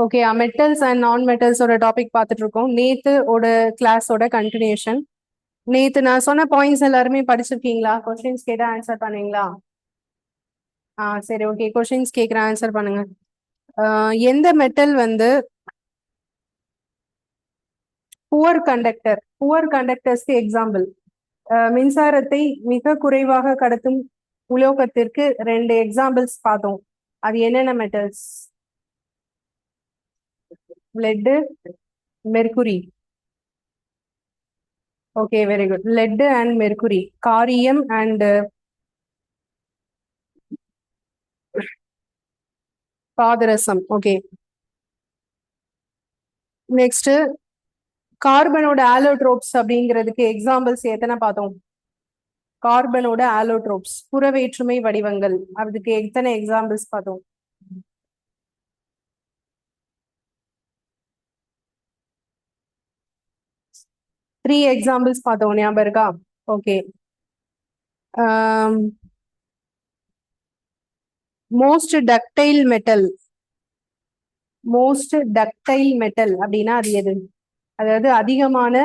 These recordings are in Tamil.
ஓகே, மெட்டல்ஸ் அண்ட் நான் மெட்டல்ஸோட டாபிக் பார்த்துட்டு இருக்கோம். நேத்து கிளாஸோட கண்டினியூஷன். நேத்து நான் சொன்ன பாயிண்ட்ஸ் எல்லாருமே படிச்சிருக்கீங்களா? கொஸ்டின்ஸ் கேட்டா ஆன்சர் பண்ணுவீங்களா? சரி, ஓகே, கொஸ்டின்ஸ் கேட்குறேன், ஆன்சர் பண்ணுங்க. எந்த மெட்டல் வந்து புவர் கண்டக்டர்ஸ்க்கு எக்ஸாம்பிள்? மின்சாரத்தை மிக குறைவாக கடத்தும் உலோகத்திற்கு ரெண்டு எக்ஸாம்பிள்ஸ் பார்த்தோம். அது என்னென்ன metals? Laddu, mercury. Okay, very good. Let and mercury, காரியம் அண்ட் பாதரசம். ஓகே, நெக்ஸ்ட் கார்பனோட ஆலோட்ரோப்ஸ் அப்படிங்கிறதுக்கு எக்ஸாம்பிள்ஸ் எத்தனை பார்த்தோம்? கார்பனோட ஆலோட்ரோப்ஸ், புற வேற்றுமை வடிவங்கள், அதுக்கு எத்தனை எக்ஸாம்பிள்ஸ் பார்த்தோம்? த்ரீ எக்ஸாம்பிள்ஸ் பார்த்தோம், ஞாபகம் இருக்கா? ஓகே. மோஸ்ட் டக்டைல் மெட்டல் அப்படின்னா அது எது? அதாவது அதிகமான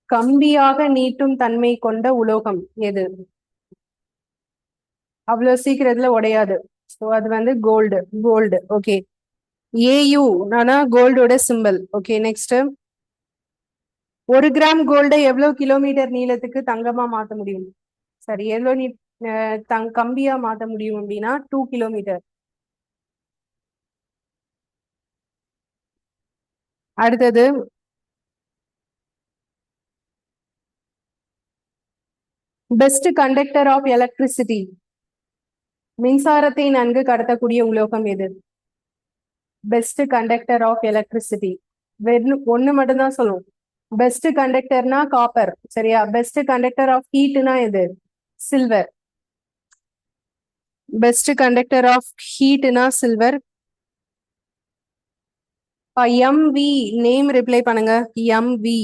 கம்பியாக நீட்டும் தன்மை கொண்ட உலோகம் எது? அவ்வளவு சீக்கிரத்துல உடையாது. ஸோ அது வந்து கோல்டு. ஓகே, ஏயு ஆனா கோல்டோட சிம்பிள். ஓகே, நெக்ஸ்ட் 1 கிராம் கோல்டை எவ்வளவு கிலோமீட்டர் நீளத்துக்கு தங்கமா மாத்த முடியும்? சரி, எவ்வளவு நீ கம்பியா மாத்த முடியும் அப்படின்னா 2 கிலோமீட்டர். அடுத்தது பெஸ்ட் கண்டக்டர் ஆஃப் எலக்ட்ரிசிட்டி, மின்சாரத்தை நன்கு கடத்தக்கூடிய உலோகம் எது? பெஸ்ட் கண்டக்டர் ஆஃப் எலக்ட்ரிசிட்டி ஒன்னு மட்டும் தான் சொல்லுவோம். பெஸ்ட் கண்டக்டர்னா காப்பர், சரியா? பெஸ்ட் கண்டக்டர் ஆஃப் ஹீட்னா எது? சில்வர். பெஸ்ட் கண்டக்டர் ஆஃப் ஹீட்னா சில்வர். எம்வி நேம் ரிப்ளை பண்ணுங்க. எம்வி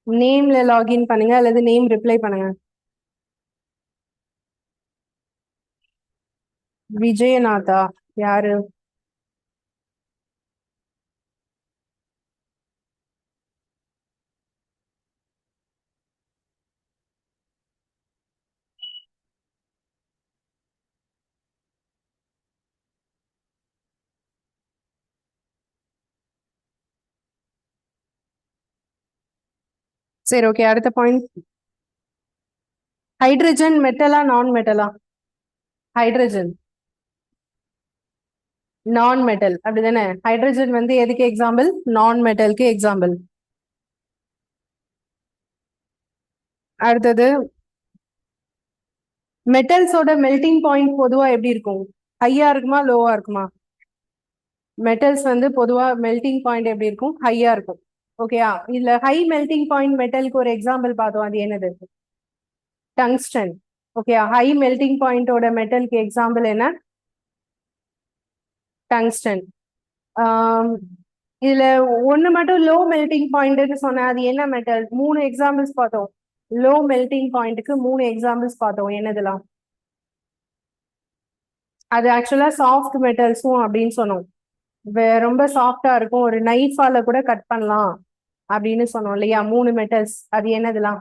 நேம்ல லாகின் பண்ணுங்க அல்லது நேம் ரிப்ளை பண்ணுங்க. விஜயநாதா யாரு? சரி, ஓகே, அடுத்த பாயிண்ட். ஹைட்ரஜன் மெட்டலா நான் மெட்டலா? ஹைட்ரஜன் நான் மெட்டல், அப்படிதானே? ஹைட்ரஜன் வந்து எதுக்கு எக்ஸாம்பிள்? நான் மெட்டலுக்கு எக்ஸாம்பிள். அடுத்தது மெட்டல்ஸோட மெல்டிங் பாயிண்ட் பொதுவா எப்படி இருக்கும்? ஹையா இருக்குமா, லோவா இருக்குமா? மெட்டல்ஸ் வந்து பொதுவா மெல்டிங் பாயிண்ட் எப்படி இருக்கும்? ஹையா இருக்கும். ஓகேயா? இதுல ஹை மெல்டிங் பாயிண்ட் மெட்டலுக்கு ஒரு எக்ஸாம்பிள் பார்த்தோம், அது என்னது? டங்ஸ்டன். ஓகே, ஹை மெல்டிங் பாயிண்டோட மெட்டலுக்கு எக்ஸாம்பிள் என்ன? டங்ஸ்டன். இதுல ஒண்ணு மட்டும் லோ மெல்டிங் பாயிண்ட்னு சொன்னேன், அது என்ன மெட்டல்? 3 எக்ஸாம்பிள்ஸ் பார்த்தோம். லோ மெல்டிங் பாயிண்ட்டுக்கு 3 எக்ஸாம்பிள்ஸ் பார்த்தோம், என்னதுலாம்? அது ஆக்சுவலா சாஃப்ட் மெட்டல்ஸும் அப்படின்னு சொன்னோம். ரொம்ப சாஃப்டா இருக்கும், ஒரு நைஃபால கூட கட் பண்ணலாம் அப்படின்னு சொன்னோம் இல்லையா? 3 மெட்டல்ஸ், அது என்னதுலாம்?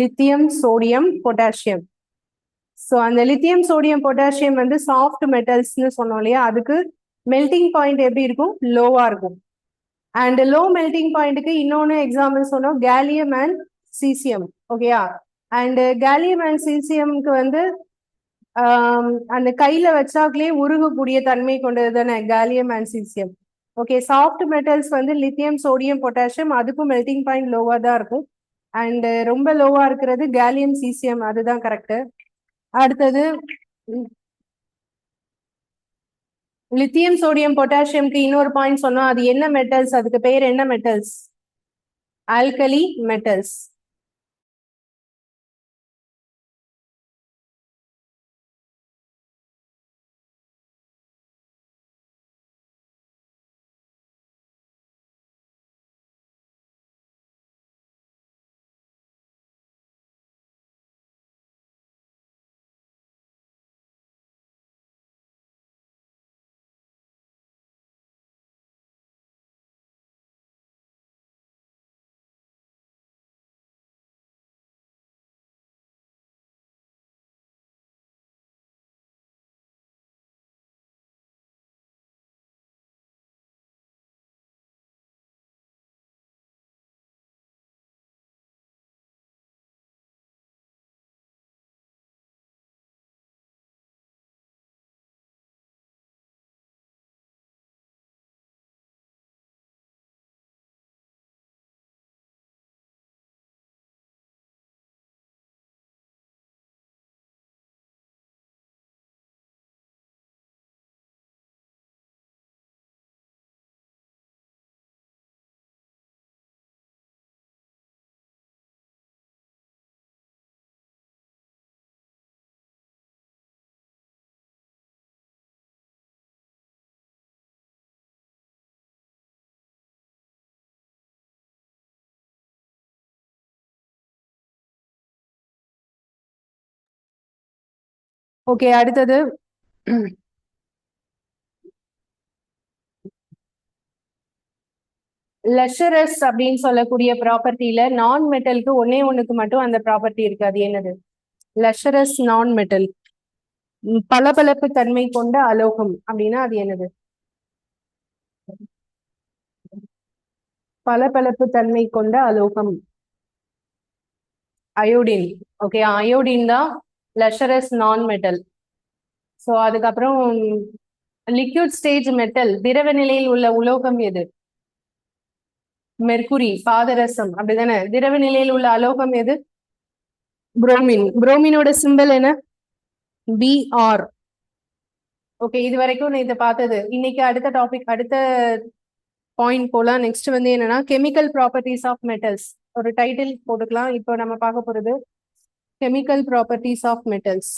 Lithium, sodium, potassium. ஸோ அந்த லித்தியம், சோடியம், பொட்டாசியம் வந்து சாஃப்ட் மெட்டல்ஸ்னு சொன்னோம் இல்லையா? அதுக்கு மெல்டிங் பாயிண்ட் எப்படி இருக்கும்? லோவா இருக்கும். அண்ட் லோ மெல்டிங் பாயிண்ட்டுக்கு இன்னொன்னு எக்ஸாம்பிள் சொன்னோம், கேலியம் அண்ட் சீசியம். ஓகேயா? அண்ட் கேலியம் அண்ட் சீசியம்க்கு வந்து அந்த கையில வச்சாக்களே உருகக்கூடிய தன்மை கொண்டது தானே gallium and caesium. Okay, soft metals வந்து லித்தியம், சோடியம், பொட்டாசியம், அதுக்கும் மெல்டிங் பாயிண்ட் லோவா தான் இருக்கும். அண்ட் ரொம்ப லோவா இருக்கிறது கேலியம், சீசியம், அதுதான் கரெக்ட். அடுத்தது லித்தியம், சோடியம், பொட்டாசியம்க்கு இன்னொரு பாயிண்ட் சொன்னோம், அது என்ன மெட்டல்ஸ்? அதுக்கு பேர் என்ன மெட்டல்ஸ்? Alkali metals. ஓகே, அடுத்தது லெஷரஸ் அப்படின்னு சொல்லக்கூடிய ப்ராப்பர்ட்டியில நான் மெட்டலுக்கு ஒண்ணுக்கு மட்டும் அந்த ப்ராப்பர்ட்டி இருக்கு. அது என்னது? லெஷரஸ் நான் மெட்டல், பளபளப்பு தன்மை கொண்ட அலோகம் அப்படின்னா அது என்னது? பளபளப்பு தன்மை கொண்ட அலோகம் அயோடின். ஓகே, அயோடின் தான் லெஷரஸ் நான் மெட்டல். ஸோ அதுக்கப்புறம் லிக்விட் ஸ்டேஜ் மெட்டல், திரவ நிலையில் உள்ள உலோகம் எது? மெர்குரி, பாதரசம் அப்படிதானே. திரவ நிலையில் உள்ள அலோகம் எது? புரோமின். புரோமினோட சிம்பல் என்ன? Br. ஓகே, இது வரைக்கும் நான் இதை பார்த்தது. இன்னைக்கு அடுத்த டாபிக், அடுத்த பாயிண்ட் போலாம். நெக்ஸ்ட் வந்து என்னன்னா கெமிக்கல் ப்ராப்பர்ட்டிஸ் ஆஃப் மெட்டல்ஸ். ஒரு டைட்டில் போட்டுக்கலாம். இப்போ நம்ம பார்க்க போறது chemical properties of metals.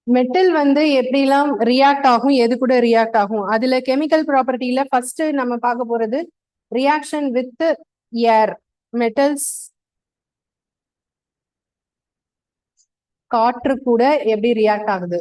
Metal வந்து எப்படிலாம் ரியாக்ட் ஆகும், எது கூட ரியாக்ட் ஆகும், அதுல கெமிக்கல் ப்ராப்பர்ட்டியில ஃபர்ஸ்ட் நம்ம பார்க்க போறது ரியாக்ஷன் வித் ஏர். மெட்டல்ஸ் காற்று கூட எப்படி ரியாக்ட் ஆகுது?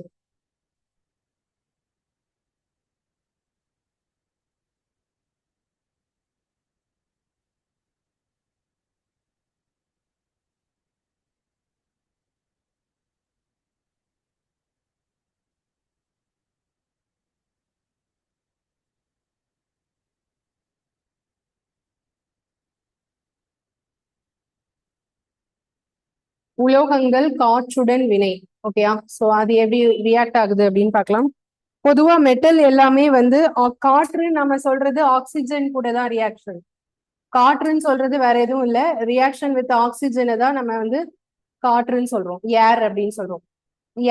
உலோகங்கள் காற்றுடன் வினை. ஓகேயா? சோ அது எப்படி ரியாக்ட் ஆகுது அப்படின்னு பார்க்கலாம். பொதுவா மெட்டல் எல்லாமே வந்து காற்று நம்ம சொல்றது ஆக்சிஜன் கூட தான் ரியாக்ஷன். காற்றுன்னு சொல்றது வேற எதுவும் இல்ல, ரியாக்ஷன் வித் ஆக்சிஜனை தான் நம்ம வந்து காற்றுன்னு சொல்றோம், ஏர் அப்படின்னு சொல்றோம்.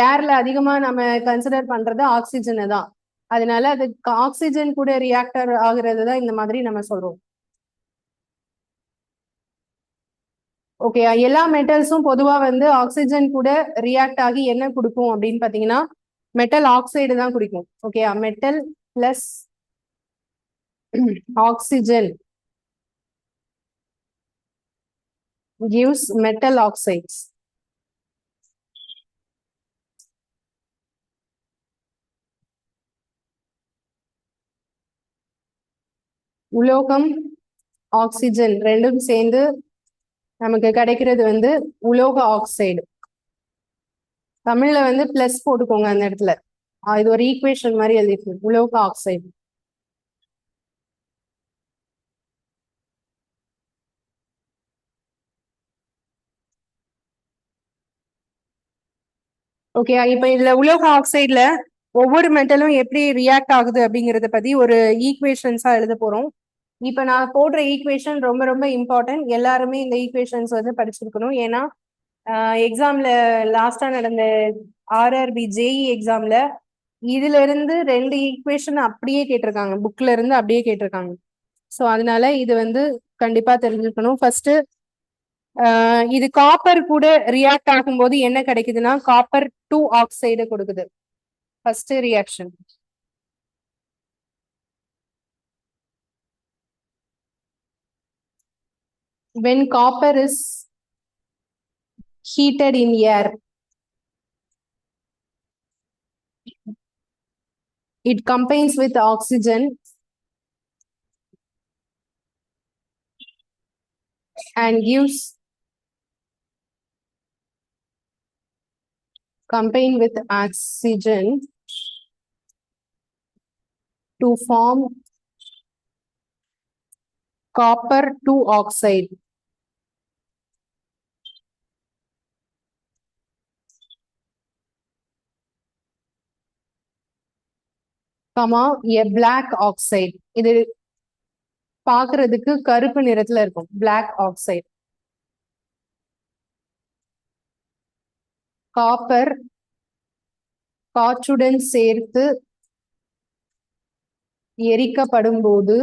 ஏர்ல அதிகமா நம்ம கன்சிடர் பண்றது ஆக்சிஜனை தான். அதனால அது ஆக்சிஜன் கூட ரியாக்டர் ஆகுறது தான் இந்த மாதிரி நம்ம சொல்றோம். ஓகே, எல்லா மெட்டல்ஸும் பொதுவா வந்து ஆக்சிஜன் கூட ரியாக்ட் ஆகி என்ன கொடுக்கும் அப்படின்னு பாத்தீங்கன்னா மெட்டல் ஆக்சைடு தான் குடிக்கும். Okay, metal plus oxygen gives metal oxides. உலோகம் ஆக்சிஜன் ரெண்டும் சேர்ந்து நமக்கு கிடைக்கிறது வந்து உலோக ஆக்சைடு. தமிழ்ல வந்து பிளஸ் போட்டுக்கோங்க அந்த இடத்துல. இது ஒரு ஈக்குவேஷன் மாதிரி எழுதிருக்கு, உலோக ஆக்சைடு. ஓகே, இப்ப இதுல உலோக ஆக்சைடுல ஒவ்வொரு மெட்டலும் எப்படி ரியாக்ட் ஆகுது அப்படிங்கறத பத்தி ஒரு ஈக்குவேஷன்ஸா எழுத போறோம். இப்ப நான் போடுற ஈக்குவேஷன் ரொம்ப ரொம்ப இம்பார்ட்டன்ட். எல்லாருமே இந்த ஈக்குவேஷன்ஸ் வந்து படிச்சிருக்கணும். ஏன்னா எக்ஸாம்ல லாஸ்டா நடந்த RRB JE எக்ஸாம்ல இதுல இருந்து 2 ஈக்குவேஷன் அப்படியே கேட்டிருக்காங்க, புக்ல இருந்து அப்படியே கேட்டிருக்காங்க. ஸோ அதனால இது வந்து கண்டிப்பா தெரிஞ்சுக்கணும். ஃபர்ஸ்ட் இது காப்பர் கூட ரியாக்ட் ஆகும்போது என்ன கிடைக்குதுன்னா காப்பர் 2 ஆக்சைடு கொடுக்குது. First reaction. when copper is heated in air, it combines with oxygen and gives combine with oxygen to form copper 2 oxide. Comma a black oxide. இது பாக்குறதுக்கு கருப்பு நிறத்துல இருக்கும், black oxide. காப்பர் காற்றுடன் சேர்த்து எரிக்கப்படும் போது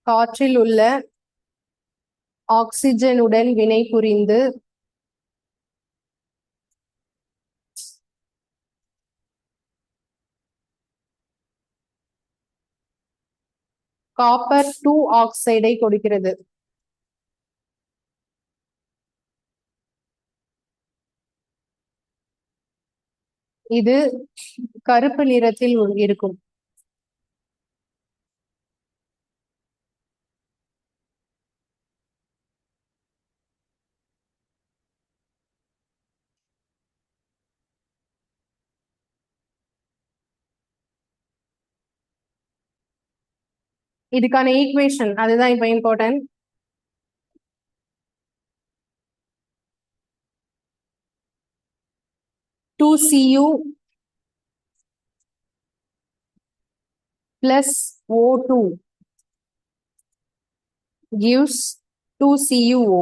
காற்றில் உள்ள ஆக்சிஜனுடன் வினை புரிந்து காப்பர் 2 ஆக்சைடை கொடுக்கிறது. இது கருப்பு நிறத்தில் இருக்கும். இதுக்கான ஈக்குவேஷன் அதுதான் இப்ப important. Cu plus O2 gives 2CuO.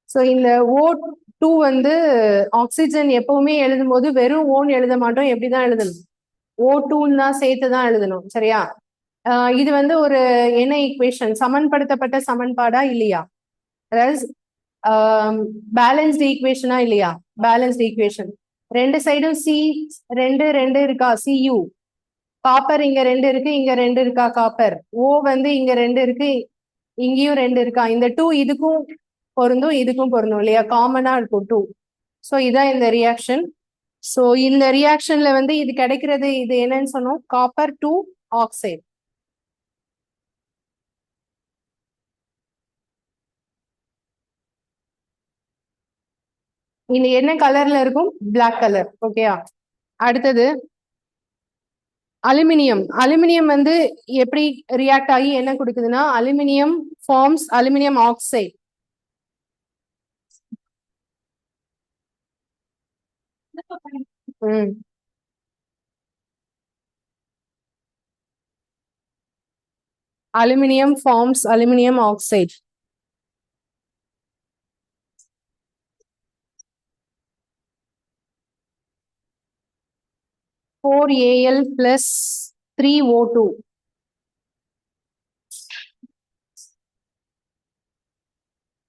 So இந்த O2 வந்து ஆக்சிஜன் எப்பவுமே எழுதும் போது வெறும் ஓன் எழுத மாட்டோம். எப்படிதான் எழுதணும்? O2 தான் சேர்த்து தான் எழுதணும். சரியா? இது வந்து ஒரு என்ன ஈக்குவேஷன்? சமன்படுத்தப்பட்ட சமன்பாடா இல்லையா? அதாவது பேலன்ஸ்டு ஈக்குவேஷனா இல்லையா? Balanced equation. ரெண்டு சைடும் சி ரெண்டு ரெண்டு இருக்கா? Cu. காப்பர் இங்க ரெண்டு இருக்கு, இங்க ரெண்டு இருக்கா காப்பர்? ஓ வந்து இங்க ரெண்டு இருக்கு, இங்கேயும் ரெண்டு இருக்கா? இந்த 2 இதுக்கும் பொருந்தும், இதுக்கும் பொருந்தும் இல்லையா? காமனா இருக்கும் 2. ஸோ இதான் இந்த ரியாக்ஷன். ஸோ இந்த ரியாக்ஷன்ல வந்து இது கிடைக்கிறது, இது என்னன்னு சொன்னோம்? Copper 2 oxide. இது என்ன கலர்ல இருக்கும்? Black colour. ஓகேயா? அடுத்தது அலுமினியம். அலுமினியம் வந்து எப்படி ரியாக்ட் ஆகி என்ன கொடுக்குதுன்னா, aluminium forms aluminium oxide. Aluminium forms aluminium oxide. Four Al plus 3O2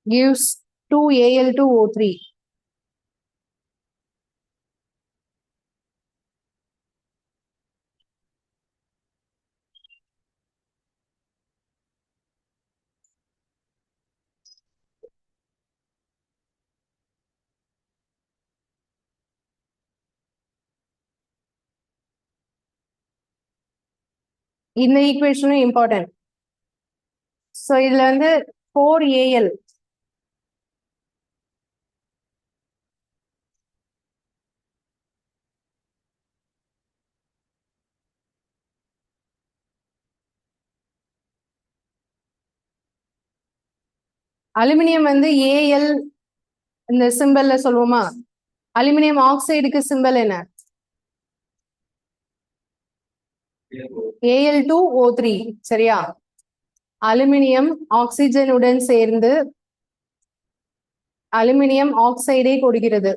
gives 2Al2O3. இந்த ஈக்குவேஷனும் இம்பார்ட்டன்ட். ஸோ இதுல வந்து 4Al அலுமினியம் வந்து ஏஎல் இந்த சிம்பல்ல சொல்லுவோமா? அலுமினியம் ஆக்சைடுக்கு சிம்பல் என்ன? Al2O3. சரியா? அலுமினியம் ஆக்சிஜனுடன் சேர்ந்து அலுமினியம் ஆக்சைடை கொடுக்கிறது.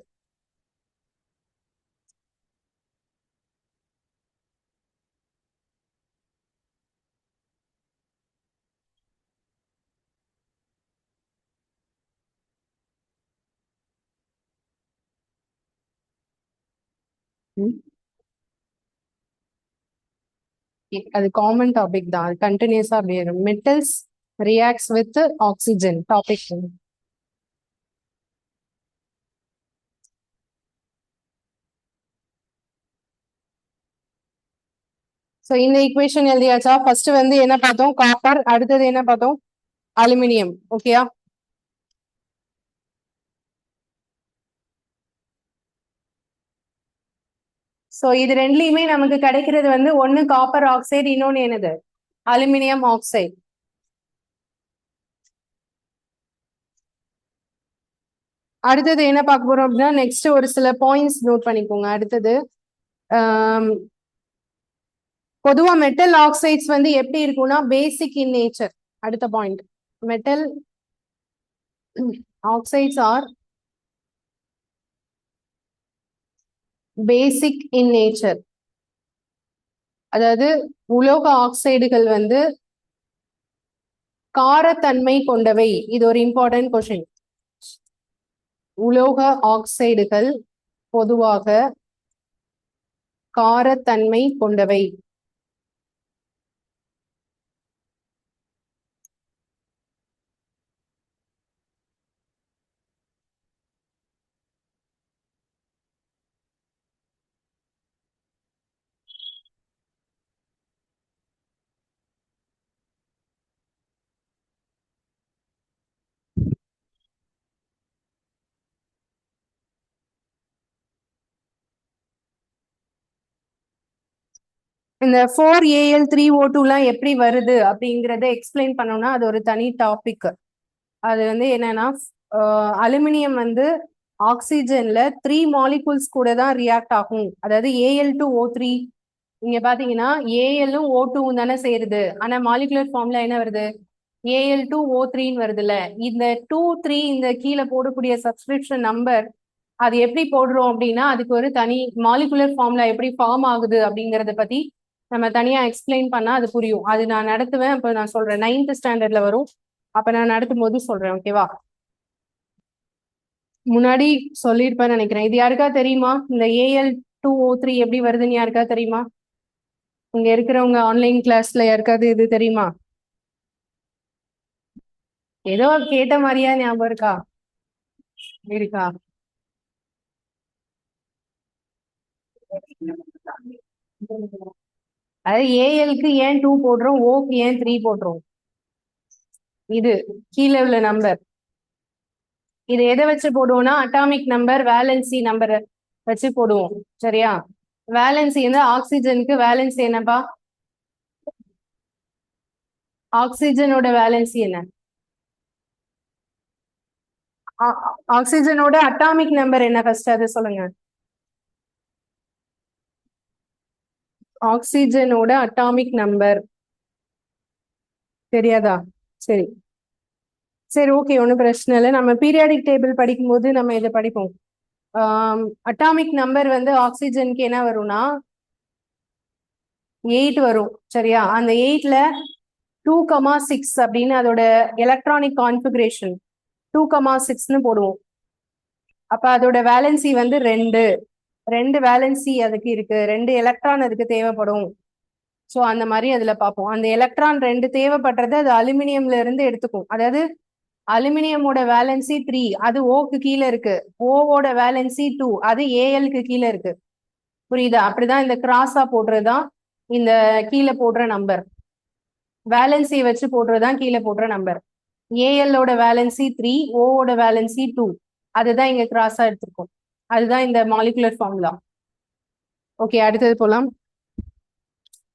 அது காமன் டாபிக் தான். அது கண்டினியூஸா அப்படியே metals reacts with oxygen topic. So இந்த ஈக்குவேஷன் எழுதியாச்சா? ஃபர்ஸ்ட் வந்து என்ன பார்த்தோம்? காப்பர். அடுத்தது என்ன பார்த்தோம்? அலுமினியம். ஓகேயா? ஸோ இது ரெண்டுலயுமே நமக்கு கிடைக்கிறது வந்து ஒன்னு காப்பர் ஆக்சைடு, இன்னொன்னு என்னது? Aluminium oxide. அடுத்தது என்ன பார்க்க போறோம் அப்படின்னா, நெக்ஸ்ட் ஒரு சில பாயிண்ட்ஸ் நோட் பண்ணிக்கோங்க. அடுத்தது பொதுவா மெட்டல் ஆக்சைட்ஸ் வந்து எப்படி இருக்கும்னா பேசிக் இன் நேச்சர். அடுத்த point, metal oxides are basic in nature. அதாவது உலோக ஆக்சைடுகள் வந்து காரத்தன்மை கொண்டவை. இது ஒரு இம்பார்ட்டன்ட் கொஸ்டின். உலோக ஆக்சைடுகள் பொதுவாக காரத்தன்மை கொண்டவை. இந்த 4Al3O2 எப்படி வருது அப்படிங்கறத எக்ஸ்பிளைன் பண்ணோம்னா அது ஒரு தனி டாபிக். அது என்னன்னா அலுமினியம் ஆக்சிஜன்ல 3 மாலிகூல்ஸ் கூட தான் ரியாக்ட் ஆகும். அதாவது Al2O3 இங்க பாத்தீங்கன்னா ஏஎல்லும் O2 தானே சேருது. ஆனா மாலிகுலர் ஃபார்ம்ல என்ன வருது? Al2O3 வருதுல்ல. இந்த 2 3 இந்த கீழே போடக்கூடிய சப்ஸ்கிரிப்ஷன் நம்பர் அது எப்படி போடுறோம் அப்படின்னா அதுக்கு ஒரு தனி மாலிகுலர் ஃபார்ம்ல எப்படி ஃபார்ம் ஆகுது அப்படிங்கறத பத்தி நம்ம தனியா எக்ஸ்பிளைன் பண்ணா அது புரியும். அது நான் நடத்துவேன். அப்ப நான் சொல்றேன் 9th ஸ்டாண்டர்ட்ல வரும். அப்ப நான் நடத்தும் போது சொல்றேன். ஓகேவா? முன்னாடி சொல்லியிருப்பேன்னு நினைக்கிறேன். இது யாருக்கா தெரியுமா? இந்த Al2O3 எப்படி வருதுன்னு யாருக்கா தெரியுமா? இங்க இருக்கிறவங்க ஆன்லைன் கிளாஸ்ல யாருக்காவது இது தெரியுமா? ஏதோ கேட்ட மாதிரியா ஞாபகம் இருக்கா? இருக்கா? அது ஏஎல்க்கு ஏன் 2 போடுறோம், ஓக்கு ஏன் 3 போடுறோம்? இது கீழே உள்ள நம்பர். இது எதை வச்சு போடுவோம்னா அட்டாமிக் நம்பர் வேலன்சி நம்பரை வச்சு போடுவோம். சரியா? வேலன்சி ஆக்சிஜனுக்கு வேலன்சி என்னப்பா? ஆக்சிஜனோட வேலன்சி என்ன? ஆக்சிஜனோட அட்டாமிக் நம்பர் என்ன ஃபர்ஸ்ட் அது சொல்லுங்க. ஆக்சிஜனோட அட்டாமிக் நம்பர் தெரியாதா? சரி சரி, ஓகே, ஒன்றும் பிரச்சனை இல்லை. நம்ம பீரியாடிக் டேபிள் படிக்கும்போது நம்ம இதை படிப்போம். அட்டாமிக் நம்பர் ஆக்சிஜனுக்கு என்ன வரும்னா 8 வரும். சரியா? அந்த 8ல 2,6 அப்படின்னு அதோட எலக்ட்ரானிக் கான்ஃபிகரேஷன் 2,6ன்னு போடுவோம். அப்ப அதோட வேலன்சி 2 வேலன்சி அதுக்கு இருக்கு, 2 எலக்ட்ரான் அதுக்கு தேவைப்படும். ஸோ அந்த மாதிரி அதுல பார்ப்போம். அந்த எலக்ட்ரான் 2 தேவைப்படுறது அது அலுமினியம்ல இருந்து எடுத்துக்கும். அதாவது அலுமினியமோட வேலன்சி 3 அது ஓக்கு கீழே இருக்கு, ஓவோட வேலன்சி 2 அது ஏஎல்க்கு கீழே இருக்கு. புரியுதா? அப்படிதான் இந்த கிராஸா போடுறதுதான் இந்த கீழே போடுற நம்பர். வேலன்சி வச்சு போடுறதுதான் கீழே போடுற நம்பர். ஏஎல்லோட வேலன்சி 3, ஓவோட வேலன்சி 2. அதுதான் இங்க கிராஸா எடுத்திருக்கோம். அதுதான் இந்த மாலிகுலர் ஃபார்முலா. ஓகே, அடுத்தது போலாம்.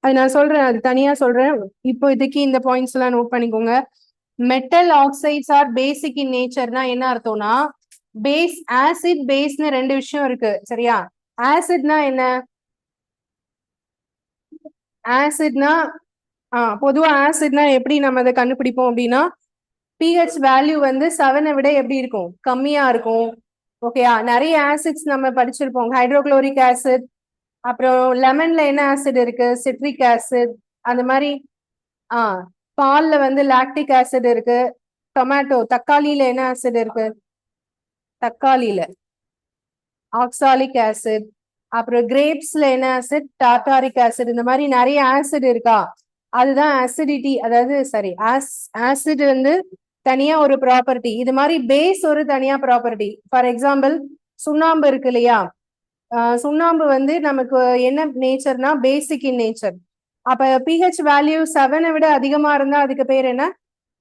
அது நான் சொல்றேன், அது தனியா சொல்றேன். இப்போ இதுக்கு இந்த பாயிண்ட்ஸ் எல்லாம் நோட் பண்ணிக்கோங்க. மெட்டல் ஆக்சைட்ஸ் ஆர் பேசிக் இன் நேச்சர்னா என்ன அர்த்தம்னா பேஸ், ஆசிட் பேஸ்னு 2 விஷயம் இருக்கு. சரியா? ஆசிட்னா என்ன? ஆசிட்னா பொதுவா ஆசிட்னா எப்படி நம்ம அதை கண்டுபிடிப்போம் அப்படின்னா பிஹெச் வேல்யூ 7 விட எப்படி இருக்கும்? கம்மியா இருக்கும். ஓகேயா? நிறைய ஆசிட்ஸ் நம்ம படிச்சிருப்போம். ஹைட்ரோகுளோரிக் ஆசிட், அப்புறம் லெமன்ல என்ன ஆசிட் இருக்கு? Citric acid. அந்த மாதிரி பால்ல லாக்டிக் ஆசிட் இருக்கு. டொமேட்டோ தக்காளியில என்ன ஆசிட் இருக்கு? தக்காளியில ஆக்சாலிக் ஆசிட். அப்புறம் கிரேப்ஸ்ல என்ன ஆசிட்? Tartaric acid. இந்த மாதிரி நிறைய ஆசிட் இருக்கா? அதுதான் அசிடிட்டி. அதாவது சரி, ஆசிட் தனியா ஒரு ப்ராப்பர்ட்டி. இது மாதிரி பேஸ் ஒரு தனியா ப்ராப்பர்ட்டி. ஃபார் எக்ஸாம்பிள் சுண்ணாம்பு இருக்கு இல்லையா? சுண்ணாம்பு நமக்கு என்ன நேச்சர்னா பேசிக் இன் நேச்சர். அப்ப பிஹெச் வேல்யூ 7 விட அதிகமா இருந்தா அதுக்கு பேர் என்ன?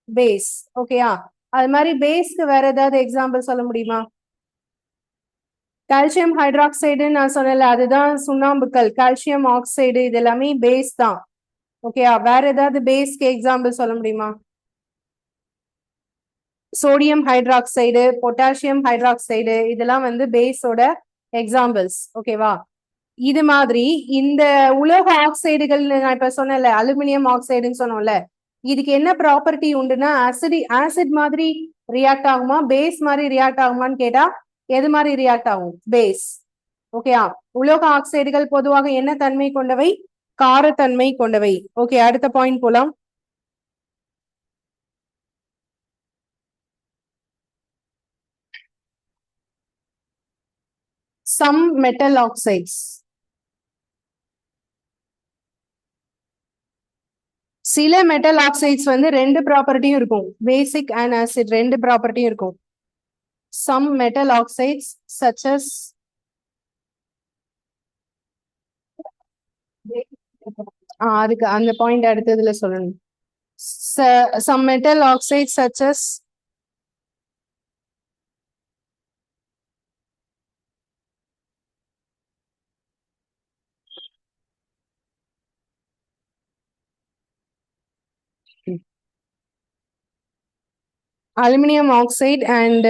பேஸ். ஓகேயா? அது மாதிரி பேஸ்க்கு வேற ஏதாவது எக்ஸாம்பிள் சொல்ல முடியுமா? கால்சியம் ஹைட்ராக்சைடு நான் சொன்னல, அதுதான் சுண்ணாம்புக்கல். கால்சியம் ஆக்சைடு இது எல்லாமே பேஸ் தான். ஓகேயா? வேற ஏதாவது பேஸ்க்கு எக்ஸாம்பிள் சொல்ல முடியுமா? சோடியம் ஹைட்ராக்சைடு, பொட்டாசியம் ஹைட்ராக்சைடு இதெல்லாம் பேஸோட எக்ஸாம்பிள்ஸ். ஓகேவா? இது மாதிரி இந்த உலோக ஆக்சைடுகள் நான் இப்ப சொன்னேன்ல, அலுமினியம் ஆக்சைடுன்னு சொன்னோம்ல, இதுக்கு என்ன ப்ராப்பர்ட்டி உண்டுன்னா ஆசிட் மாதிரி ரியாக்ட் ஆகுமா, பேஸ் மாதிரி ரியாக்ட் ஆகுமான்னு கேட்டா எது மாதிரி ரியாக்ட் ஆகும்? பேஸ். ஓகேயா? உலோக ஆக்சைடுகள் பொதுவாக என்ன தன்மை கொண்டவை? காரத்தன்மை கொண்டவை. ஓகே, அடுத்த பாயிண்ட் போலாம். some metal oxides. சில மெட்டல் ஆக்சைட்ஸ் வந்து ரெண்டு ப்ராப்பர்ட்டியும் இருக்கும், பேசிக் அண்ட் ஆசிட் ரெண்டு ப்ராப்பர்ட்டியும் இருக்கும். some metal oxides such as அதுக்கு அந்த பாயிண்ட் அடுத்ததுல சொல்லணும். some metal oxides such as aluminum oxide and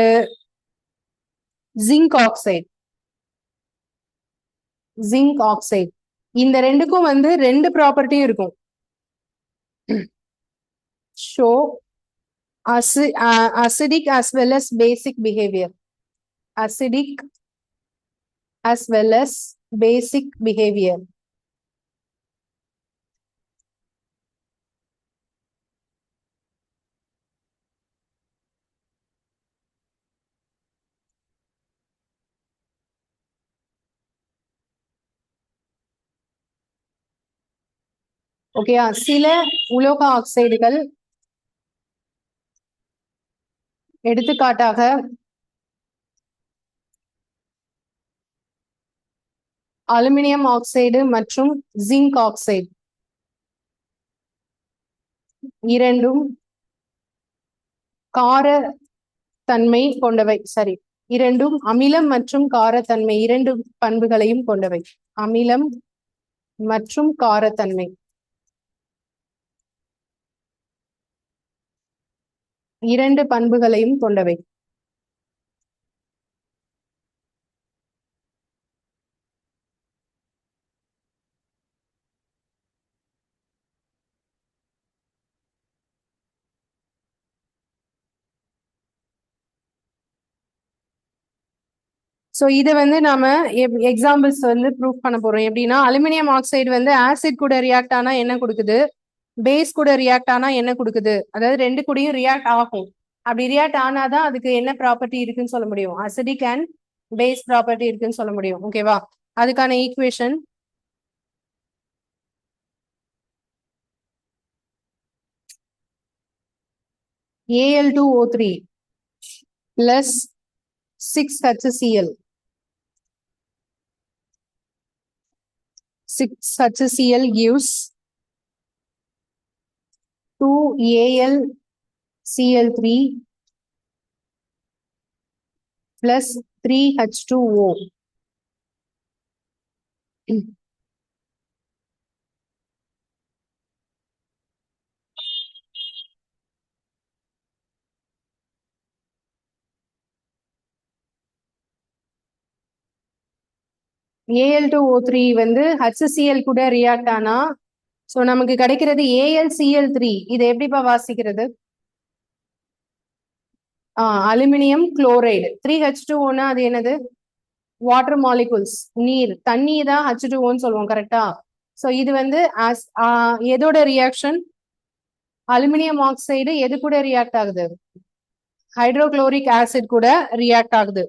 zinc oxide. zinc oxide இந்த ரெண்டுக்கும் வந்து ரெண்டு ப்ராப்பர்ட்டியும் இருக்கும். show acidic as well as basic behavior. Acidic as well as basic behavior. Okay, சில உலோக ஆக்சைடுகள் எடுத்துக்காட்டாக அலுமினியம் ஆக்சைடு மற்றும் ஜிங்க் ஆக்சைடு இரண்டும் கார தன்மை கொண்டவை. சரி, இரண்டும் அமிலம் மற்றும் காரத்தன்மை இரண்டு பண்புகளையும் கொண்டவை. அமிலம் மற்றும் காரத்தன்மை இரண்டு பண்புகளையும் கொண்டவை. ஸோ இதை வந்து நாம எக்ஸாம்பிள்ஸ் வந்து ப்ரூவ் பண்ண போறோம். எப்படின்னா, அலுமினியம் ஆக்சைடு வந்து ஆசிட் கூட ரியாக்ட் ஆனா என்ன கொடுக்குது, பேஸ் கூட ரியாக்ட் ஆனா என்ன கொடுக்குது, அதாவது ரெண்டு கூடயும் ரியாக்ட் ஆகும். அப்படி ரியாக்ட் ஆனாதான் அதுக்கு என்ன ப்ராப்பர்ட்டி இருக்குன்னு சொல்ல முடியும், அசிடிக் அண்ட் பேஸ் ப்ராப்பர்ட்டி இருக்குன்னு சொல்ல முடியும். ஓகேவா? அதுக்கான equation Al2O3 plus 6HCl. 6HCl gives 2AlCl3 plus 3H2O. Al2O3 வந்து HCl கூட ரியாக்ட் ஆனா சோ நமக்கு கிடைக்கிறது AlCl3. இதை எப்படிப்பா வாசிக்கிறது? Aluminium chloride 3H2O. அது என்னது? வாட்டர் மாலிகுல்ஸ், நீர், தண்ணி தான் H2O சொல்லுவோம், கரெக்டா? சோ இது வந்து எதோட ரியாக்ஷன்? அலுமினியம் ஆக்சைடு எது கூட ரியாக்ட் ஆகுது? ஹைட்ரோகுளோரிக் ஆசிட் கூட ரியாக்ட் ஆகுது.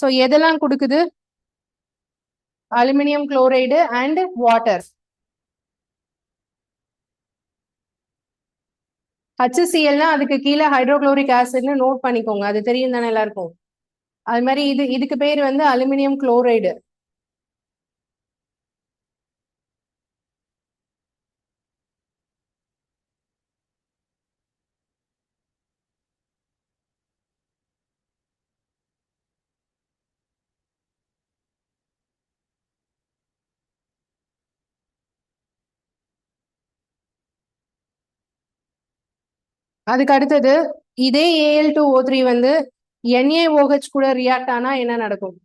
சோ எதெல்லாம் கொடுக்குது? Aluminium chloride and water. HClனா அதுக்கு கீழே ஹைட்ரோகுளோரிக் ஆசிட்னு நோட் பண்ணிக்கோங்க, அது தெரியும் தானே எல்லாருக்கும். அது மாதிரி இதுக்கு பேர் வந்து அலுமினியம் குளோரைடு. அதுக்கு அடுத்தது இதே Al2O3 வந்து NaOH கூட ரியாக்ட் ஆனா என்ன நடக்கும்?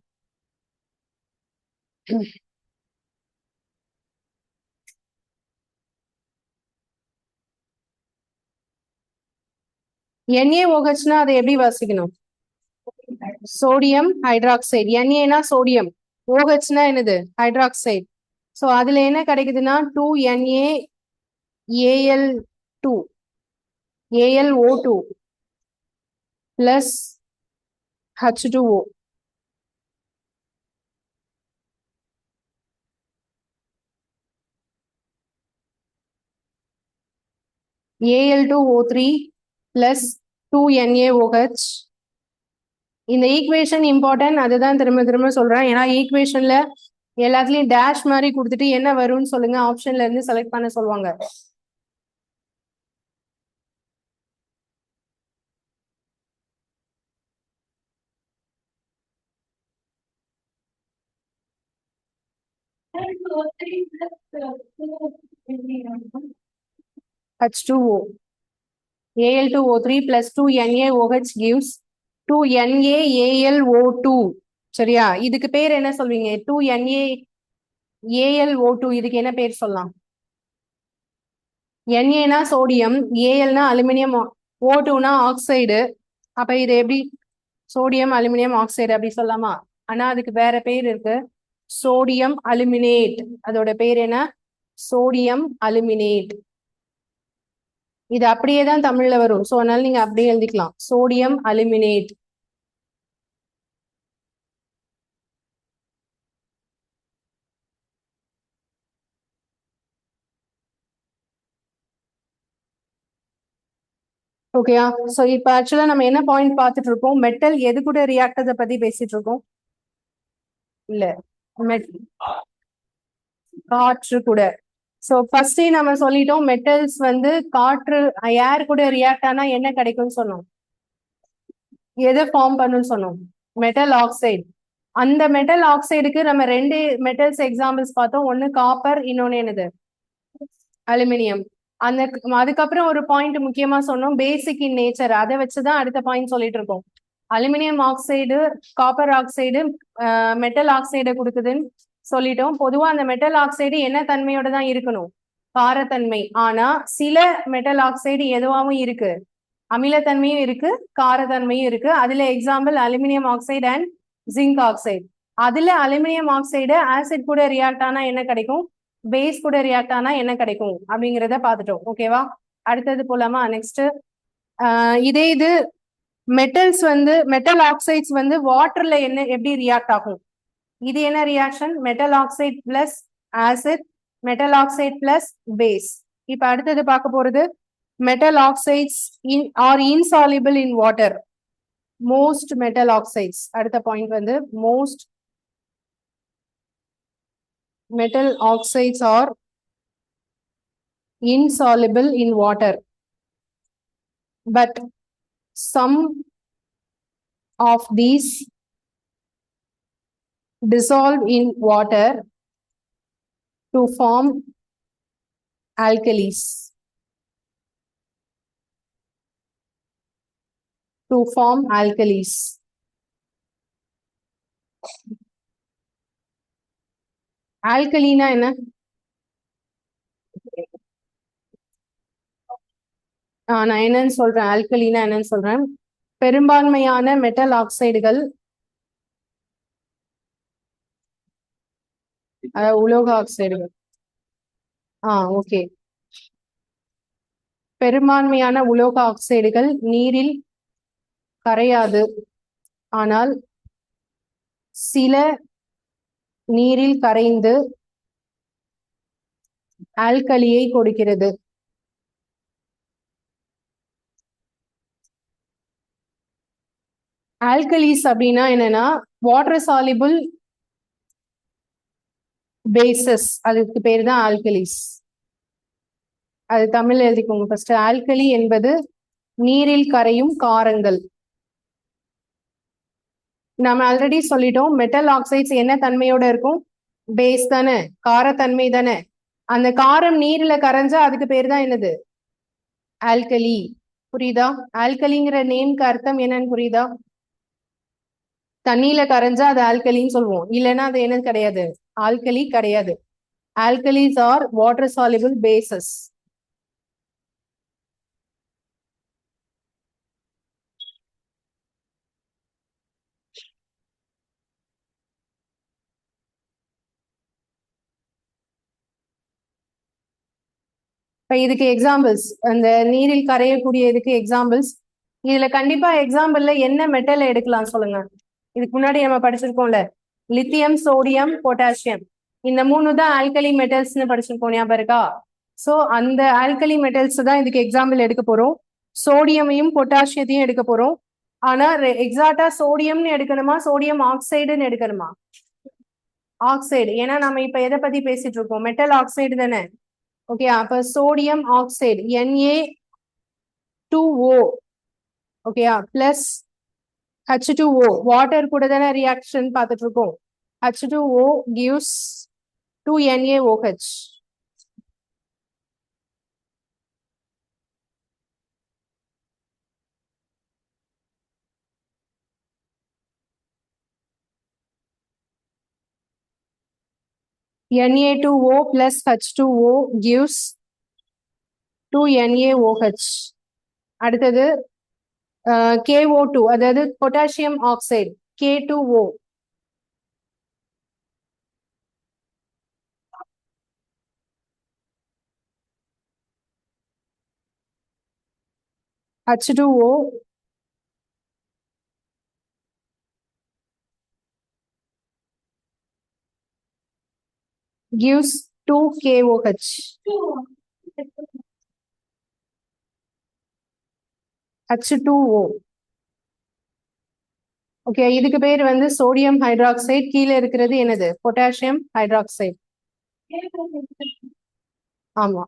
NaOHனா அதை எப்படி வாசிக்கணும்? Sodium hydroxide. Na சோடியம், OHனா என்னது? ஹைட்ராக்சைடு. சோ அதுல என்ன கிடைக்குதுன்னா 2NaAl2 AlO2 plus H2O. Al2O3 plus 2NaOH. இந்த ஈக்குவேஷன் இம்பார்ட்டன்ட், அதுதான் திரும்ப திரும்ப சொல்றேன். ஏன்னா ஈக்குவேஷன்ல எல்லாத்துலயும் டேஷ் மாதிரி கொடுத்துட்டு என்ன வரும்னு சொல்லுங்க, ஆப்ஷன்ல இருந்து செலக்ட் பண்ண சொல்லுவாங்க. H2O. Al2O3 plus 2NaOH gives 2NaAlO2. சரியா? இதுக்கு பேர் என்ன சொல்வீங்க? 2NaAlO2 இதுக்கு என்ன பேர் சொல்லலாம்? Na சோடியம், Alனா அலுமினியம், O2னா ஆக்சைடு. அப்ப இது எப்படி சோடியம் அலுமினியம் ஆக்சைடு அப்படி சொல்லலாமா? ஆனா அதுக்கு வேற பேர் இருக்கு, சோடியம் அலுமினேட். அதோட பேர் என்ன? Sodium aluminate. இது அப்படியே தான் தமிழ்ல வரும். சோ அதனால நீங்க அப்படியே எழுதிக்கலாம், சோடியம் அலுமினேட். ஓகேயா? சோ இப்ப ஆக்சுவலா நம்ம என்ன பாயிண்ட் பார்த்துட்டு இருக்கோம்? மெட்டல் எது கூட ரியாக்டத்தை பத்தி பேசிட்டு இருக்கோம்? இல்ல, காற்று கூட. சோ ஃபர்ஸ்டே நம்ம சொல்லிட்டோம், மெட்டல்ஸ் வந்து காற்று ஏர் கூட ரியாக்ட் ஆனா என்ன கிடைக்கும்னு சொன்னோம்? எதை ஃபார்ம் பண்ணுன்னு சொன்னோம்? Metal oxide. அந்த மெட்டல் ஆக்சைடுக்கு நம்ம ரெண்டு மெட்டல்ஸ் எக்ஸாம்பிள்ஸ் பார்த்தோம். ஒன்னு காப்பர், இன்னொன்னு என்னது? அலுமினியம். அந்த அதுக்கப்புறம் ஒரு பாயிண்ட் முக்கியமா சொன்னோம், பேசிக் இன் நேச்சர். அதை வச்சுதான் அடுத்த பாயிண்ட் சொல்லிட்டு இருக்கோம். Aluminium oxide copper oxide metal ஆக்சைடை கொடுக்குதுன்னு சொல்லிட்டோம். பொதுவா அந்த மெட்டல் ஆக்சைடு என்ன தன்மையோட தான் இருக்கணும்? காரத்தன்மை. ஆனா சில மெட்டல் ஆக்சைடு எதுவாகவும் இருக்கு, அமிலத்தன்மையும் இருக்கு, காரத்தன்மையும் இருக்கு. அதுல example aluminium oxide and zinc oxide. அதுல அலுமினியம் ஆக்சைடு ஆசிட் கூட ரியாக்ட் ஆனா என்ன கிடைக்கும், பேஸ் கூட ரியாக்ட் ஆனா என்ன கிடைக்கும் அப்படிங்கிறத பார்த்துட்டோம். ஓகேவா? அடுத்தது போலாமா? நெக்ஸ்ட் இதே இது மெட்டல்ஸ் வந்து மெட்டல் ஆக்சைட்ஸ் வந்து வாட்டர்ல என்ன எப்படி ரியாக்ட் ஆகும்? இது என்ன reaction? Metal oxide plus acid, metal oxide plus base. இப்ப அடுத்தது பார்க்க போறது metal oxides are insoluble in water. Most metal oxides. அடுத்த பாயிண்ட் வந்து most metal oxides are insoluble in water, but some of these dissolve in water to form alkalis. To form alkalis. ஆல்கலினா என்ன? நான் என்னன்னு சொல்றேன், ஆல்கலினா என்னன்னு சொல்றேன். பெரும்பான்மையான மெட்டல் ஆக்சைடுகள், உலோக ஆக்சைடுகள். ஓகே. பெரும்பான்மையான உலோக ஆக்சைடுகள் நீரில் கரையாது, ஆனால் சில நீரில் கரைந்து ஆல்கலியை கொடுக்கிறது. ஆல்கலிஸ் அப்படின்னா என்னன்னா வாட்டர் சாலிபிள் பேசஸ், அதுக்கு பேர் தான் ஆல்கலிஸ். அது தமிழ்ல எழுதிக்கோங்க ஃபர்ஸ்ட். ஆல்கலி என்பது நீரில் கரையும் காரங்கள். நம்ம ஆல்ரெடி சொல்லிட்டோம், மெட்டல் ஆக்சைட்ஸ் என்ன தன்மையோட இருக்கும்? பேஸ் தானே, காரத்தன்மை தானே. அந்த காரம் நீர்ல கரைஞ்சா அதுக்கு பேர் தான் என்னது? ஆல்கலி. புரியுதா? ஆல்கலிங்கிற நேம்க்கு அர்த்தம் என்னன்னு புரியுதா? தண்ணியில கரைஞ்சா அது ஆல்கலின்னு சொல்லுவோம், இல்லைன்னா அது என்னது கிடையாது, ஆல்கலி கிடையாது. Alkalis are water soluble bases. இப்ப இதுக்கு எக்ஸாம்பிள்ஸ், அந்த நீரில் கரையக்கூடிய இதுக்கு எக்ஸாம்பிள்ஸ். இதுல கண்டிப்பா எக்ஸாம்பிள்ல என்ன மெட்டல் எடுக்கலாம் சொல்லுங்க? இதுக்கு முன்னாடி நம்ம படிச்சிருக்கோம்ல, லித்தியம், சோடியம், பொட்டாசியம். இந்த மூணு தான் ஆல்கலி மெட்டல்ஸ்னு படிச்சிருக்கோம், ஞாபகம் இருக்கா? ஸோ அந்த ஆல்கலி மெட்டல்ஸ் தான் இதுக்கு எக்ஸாம்பிள் எடுக்க போறோம். சோடியமையும் பொட்டாசியத்தையும் எடுக்க போறோம். ஆனா எக்ஸாக்டா சோடியம்னு எடுக்கணுமா, சோடியம் ஆக்சைடுன்னு எடுக்கணுமா? ஆக்சைடு. ஏன்னா நம்ம இப்ப எதை பத்தி பேசிட்டு இருக்கோம்? மெட்டல் ஆக்சைடு தானே. ஓகே, அப்ப சோடியம் ஆக்சைடு Na2O ஓகேயா பிளஸ் H2O வாட்டர் கூட தானே ரியாக்ஷன் பார்த்துட்டு இருக்கோம். H2O gives 2NaOH. Na2O plus H2O gives 2NaOH. அடுத்தது KO2 அதாவது potassium oxide K2O H2O gives 2KOH. H2O okay, இதுக்கு பேர் வந்து சோடியம் ஹைட்ராக்சைடு. கீழே இருக்கிறது என்னது? Potassium hydroxide. ஆமா.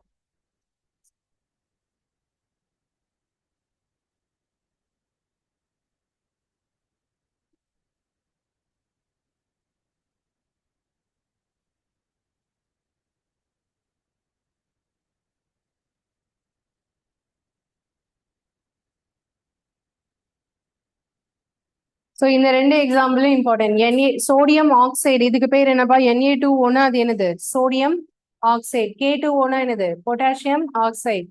ஸோ இந்த ரெண்டு எக்ஸாம்பிளும் இம்பார்ட்டன்ட். சோடியம் ஆக்சைடு இதுக்கு பேர் என்னப்பா? Na2O அது என்னது? Sodium oxide. K2O என்னது? Potassium oxide.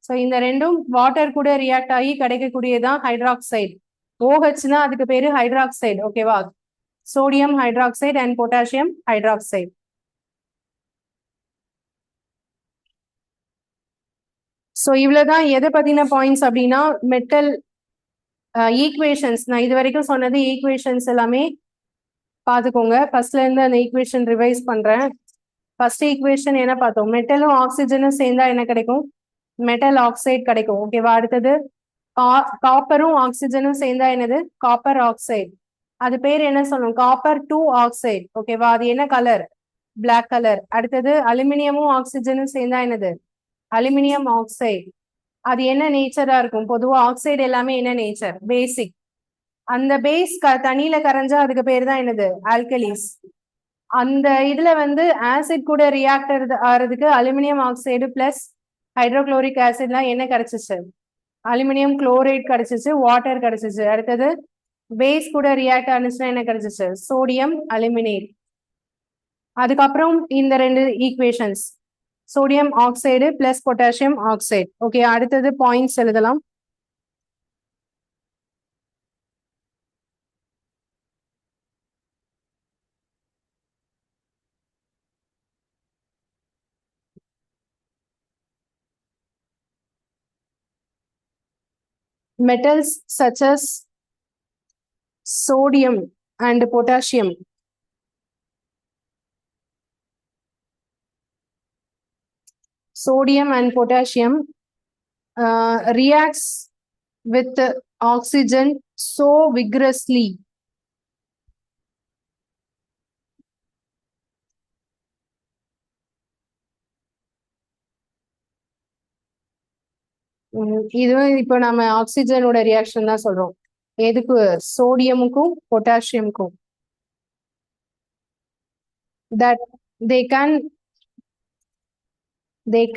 ஸோ இந்த ரெண்டும் வாட்டர் கூட ரியாக்ட் ஆகி கிடைக்கக்கூடியதான் ஹைட்ராக்சைடு. OHனா அதுக்கு பேரு ஹைட்ராக்சைடு. ஓகேவா? Sodium hydroxide and potassium hydroxide. So இவ்வளவுதான் எதை பத்தின பாயிண்ட்ஸ் அப்படின்னா மெட்டல் ஈக்குவேஷன்ஸ். நான் இது வரைக்கும் சொன்னது ஈக்குவேஷன்ஸ் எல்லாமே பார்த்துக்கோங்க. ஃபர்ஸ்ட்ல இருந்து அந்த ஈக்குவேஷன் ரிவைஸ் பண்றேன். ஃபர்ஸ்ட் ஈக்குவேஷன் என்ன பார்த்தோம்? மெட்டலும் ஆக்சிஜனும் சேர்ந்தா என்ன கிடைக்கும்? மெட்டல் ஆக்சைடு கிடைக்கும். ஓகேவா? அடுத்தது காப்பரும் ஆக்சிஜனும் சேர்ந்தா என்னது? Copper oxide. அது பேர் என்ன சொல்லணும்? Copper 2 oxide. ஓகேவா? அது என்ன கலர்? Black colour. அடுத்தது அலுமினியமும் ஆக்சிஜனும் சேர்ந்தா என்னது? Aluminium oxide. அது என்ன நேச்சரா இருக்கும்? பொதுவா ஆக்சைடு எல்லாமே என்ன நேச்சர்? பேசிக். அந்த பேஸ் தண்ணியில கரைஞ்சா அதுக்கு பேர் தான் என்னது? ஆல்கலிஸ். அந்த இதுல வந்து ஆசிட் கூட ரியாக்ட் ஆகிறதுக்கு அலுமினியம் ஆக்சைடு பிளஸ் ஹைட்ரோக்ளோரிக் ஆசிட்லாம் என்ன கிடைச்சிச்சு? அலுமினியம் குளோரைட் கிடைச்சிச்சு, வாட்டர் கிடைச்சிச்சு. அடுத்தது பேஸ் கூட ரியாக்ட் ஆனிச்சுன்னா என்ன கிடைச்சிச்சு? Sodium aluminate. அதுக்கப்புறம் இந்த ரெண்டு equations sodium oxide plus potassium oxide. Okay, அடுத்தது பாயிண்ட்ஸ் எழுதலாம். Metals such as sodium and potassium reacts with oxygen so vigorously இதுவும் இப்போ நம்ம ஆக்சிஜனோட ரியாக்ஷன் தான் சொல்றோம். எதுக்கு? சோடியமுக்கும் பொட்டாசியமுக்கும். that they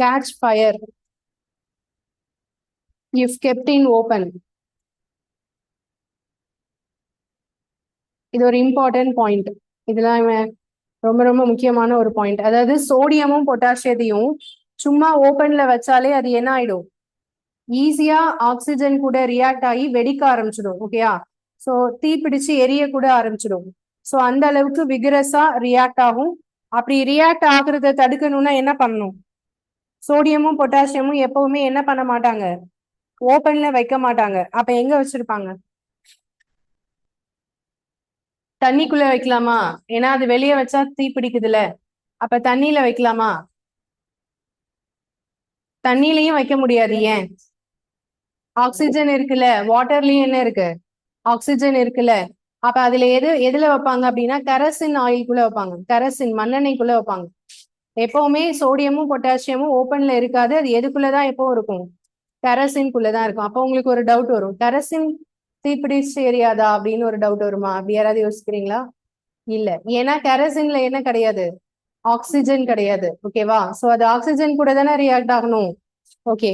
catch fire if kept in open. இது ஒரு இம்பார்ட்டன்ட் பாயிண்ட். இதெல்லாம் ரொம்ப ரொம்ப முக்கியமான ஒரு பாயிண்ட். அதாவது சோடியமும் பொட்டாசியத்தையும் சும்மா ஓப்பன்ல வச்சாலே அது என்ன ஆயிடும்? ஈஸியா ஆக்சிஜன் கூட ரியாக்ட் ஆகி வெடிக்க ஆரம்பிச்சிடும். ஓகேயா? ஸோ தீப்பிடிச்சு எரிய கூட ஆரம்பிச்சிடும். ஸோ அந்த அளவுக்கு விகரஸா ரியாக்ட் ஆகும். அப்படி ரியாக்ட் ஆகுறத தடுக்கணும்னா என்ன பண்ணணும்? சோடியமும் பொட்டாசியமும் எப்பவுமே என்ன பண்ண மாட்டாங்க? ஓப்பன்ல வைக்க மாட்டாங்க. அப்ப எங்க வச்சிருப்பாங்க? தண்ணிக்குள்ள வைக்கலாமா? ஏன்னா அது வெளியே வச்சா தீ பிடிக்குதுல. அப்ப தண்ணியில வைக்கலாமா? தண்ணிலையும் வைக்க முடியாது. ஏன்? ஆக்சிஜன் இருக்குல்ல, வாட்டர்லயும் என்ன இருக்கு? ஆக்சிஜன் இருக்குல்ல. அப்ப அதுல எதுல வைப்பாங்க அப்படின்னா கெரசின் ஆயில்குள்ள வைப்பாங்க, கெரசின் மண்ணெண்ணெய்க்குள்ள வைப்பாங்க. எப்பவுமே சோடியமும் பொட்டாசியமும் ஓப்பன்ல இருக்காது. அது எதுக்குள்ளதான் எப்பவும் இருக்கும்? கெரசின்குள்ளதான் இருக்கும். அப்போ உங்களுக்கு ஒரு டவுட் வரும், கெரசின் தீப்பிடிச்சு எரியாதா அப்படின்னு ஒரு டவுட் வருமா? அப்படி யாராவது யோசிக்கிறீங்களா? இல்ல, ஏன்னா கெரசின்ல என்ன கிடையாது? ஆக்சிஜன் கிடையாது. ஓகேவா? சோ அது ஆக்சிஜன் கூட தானே ரியாக்ட் ஆகணும். ஓகே,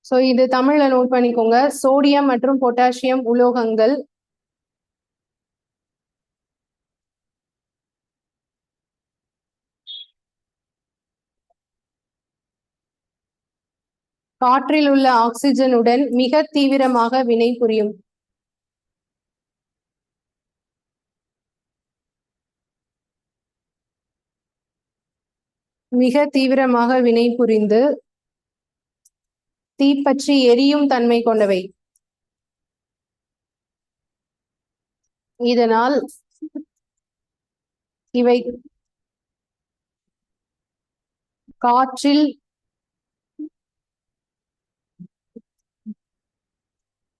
சோ இது தமிழ்ல நோட் பண்ணிக்கோங்க. சோடியம் மற்றும் பொட்டாசியம் உலோகங்கள் காற்றில் உள்ள ஆக்சிஜனுடன் மிக தீவிரமாக வினை புரியும். மிக தீவிரமாக வினை புரிந்து தீப்பற்றி எரியும் தன்மை கொண்டவை. இதனால் இவை காற்றில்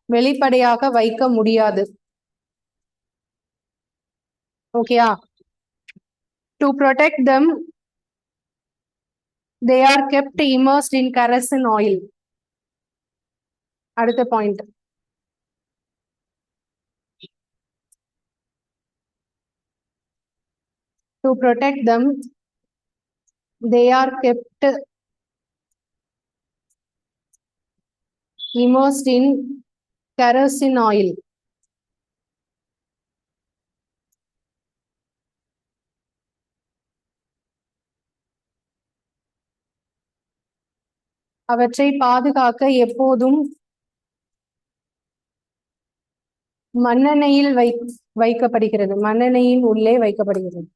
வெளிப்படையாக வைக்க முடியாது. ஓகேயா? To protect them, they are kept immersed in kerosene oil. அடுத்த point. To protect them, they are kept immersed in kerosene oil. அவற்றை பாதுகாக்க எப்போதும் மண்ணெண்ணெயில் வைக்கப்படுகிறது, மண்ணெண்ணெயின் உள்ளே வைக்கப்படுகிறது.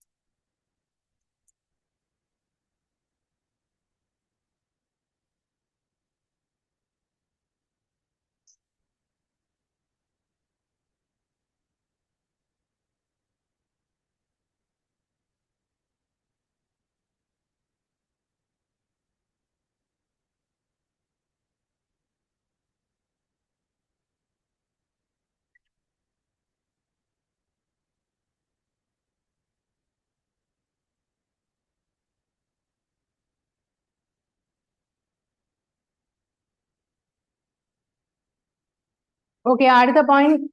ஓகே, அடுத்த point.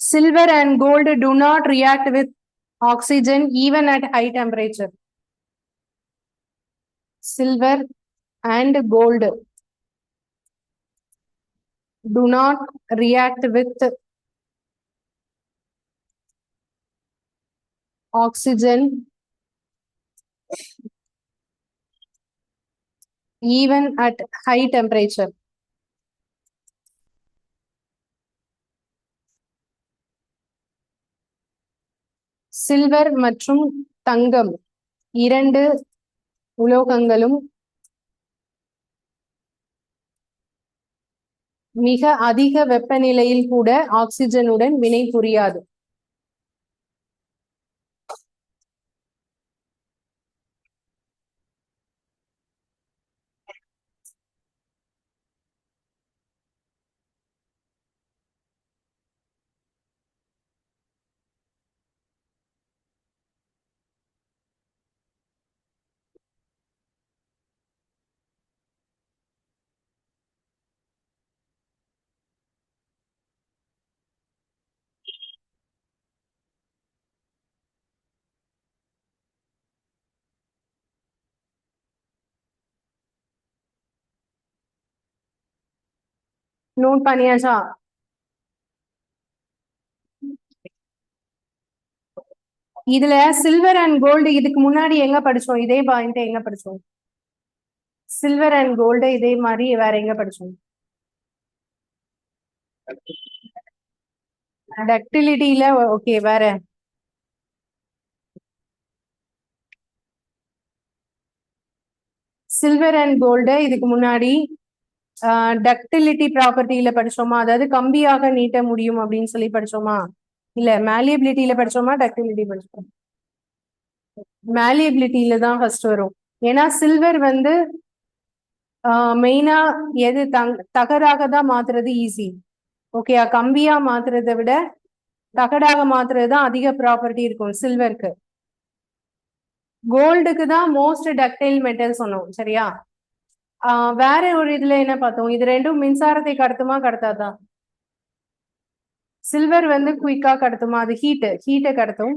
Silver and gold do not react with oxygen even at high temperature. Silver and gold do not react with oxygen even at high temperature. Silver மற்றும் தங்கம் இரண்டு உலோகங்களும் மிக அதிக வெப்பநிலையில் கூட ஆக்சிஜனுடன் வினை புரியாது. நோட் பண்ணியாச்சா? இதுல சில்வர் அண்ட் கோல்டு இதுக்கு முன்னாடி எங்க படிச்சோம்? இதே பாயிண்ட் எங்க படிச்சோம்? சில்வர் அண்ட் கோல்டு இதே மாதிரி வேற எங்க படிச்சோம்? டக்டிலிட்டியில. ஓகே, வேற சில்வர் அண்ட் கோல்டு இதுக்கு முன்னாடி டக்டிலிட்டி ப்ராப்பர்ட்டியில படிச்சோமா? அதாவது கம்பியாக நீட்ட முடியும் அப்படின்னு சொல்லி படிச்சோமா? இல்ல, மேலியபிலிட்டியில படிச்சோமா, டக்டிலிட்டி படிச்சோம்? மேலியபிலிட்டியில தான் ஃபர்ஸ்ட் வரும். ஏன்னா சில்வர் வந்து மெயினா எது தகடாக தான் மாத்துறது ஈஸி. ஓகே, கம்பியா மாத்துறதை விட தகடாக மாத்துறது தான் அதிக ப்ராப்பர்ட்டி இருக்கும் சில்வருக்கு. கோல்டுக்கு தான் மோஸ்ட் டக்டைல் மெட்டல் சொன்னோம் சரியா. வேற ஒரு இதுல என்ன பார்த்தோம், இது ரெண்டும் மின்சாரத்தை கடத்துமா கடத்தாதா? சில்வர் வந்து குயிக்கா கடத்துமா? அது ஹீட்டை கடத்தும்.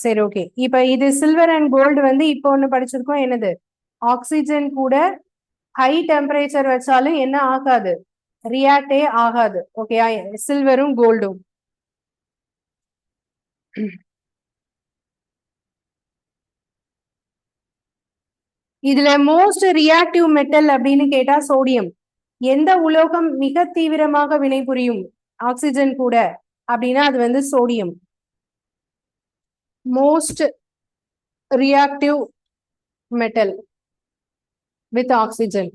சரி ஓகே. இப்ப இது சில்வர் அண்ட் கோல்டு வந்து இப்போ ஒண்ணு படிச்சிருக்கோம், என்னது ஆக்சிஜன் கூட ஹை டெம்பரேச்சர் வச்சாலும் என்ன ஆகாது, ரியாக்டே ஆகாது. ஓகே, சில்வரும் கோல்டும். இதுல மோஸ்ட் ரியாக்டிவ் மெட்டல் அப்படின்னு கேட்டா சோடியம். எந்த உலோகம் மிக தீவிரமாக வினைபுரியும் ஆக்சிஜன் கூட அப்படின்னா அது வந்து sodium. Most reactive metal with oxygen.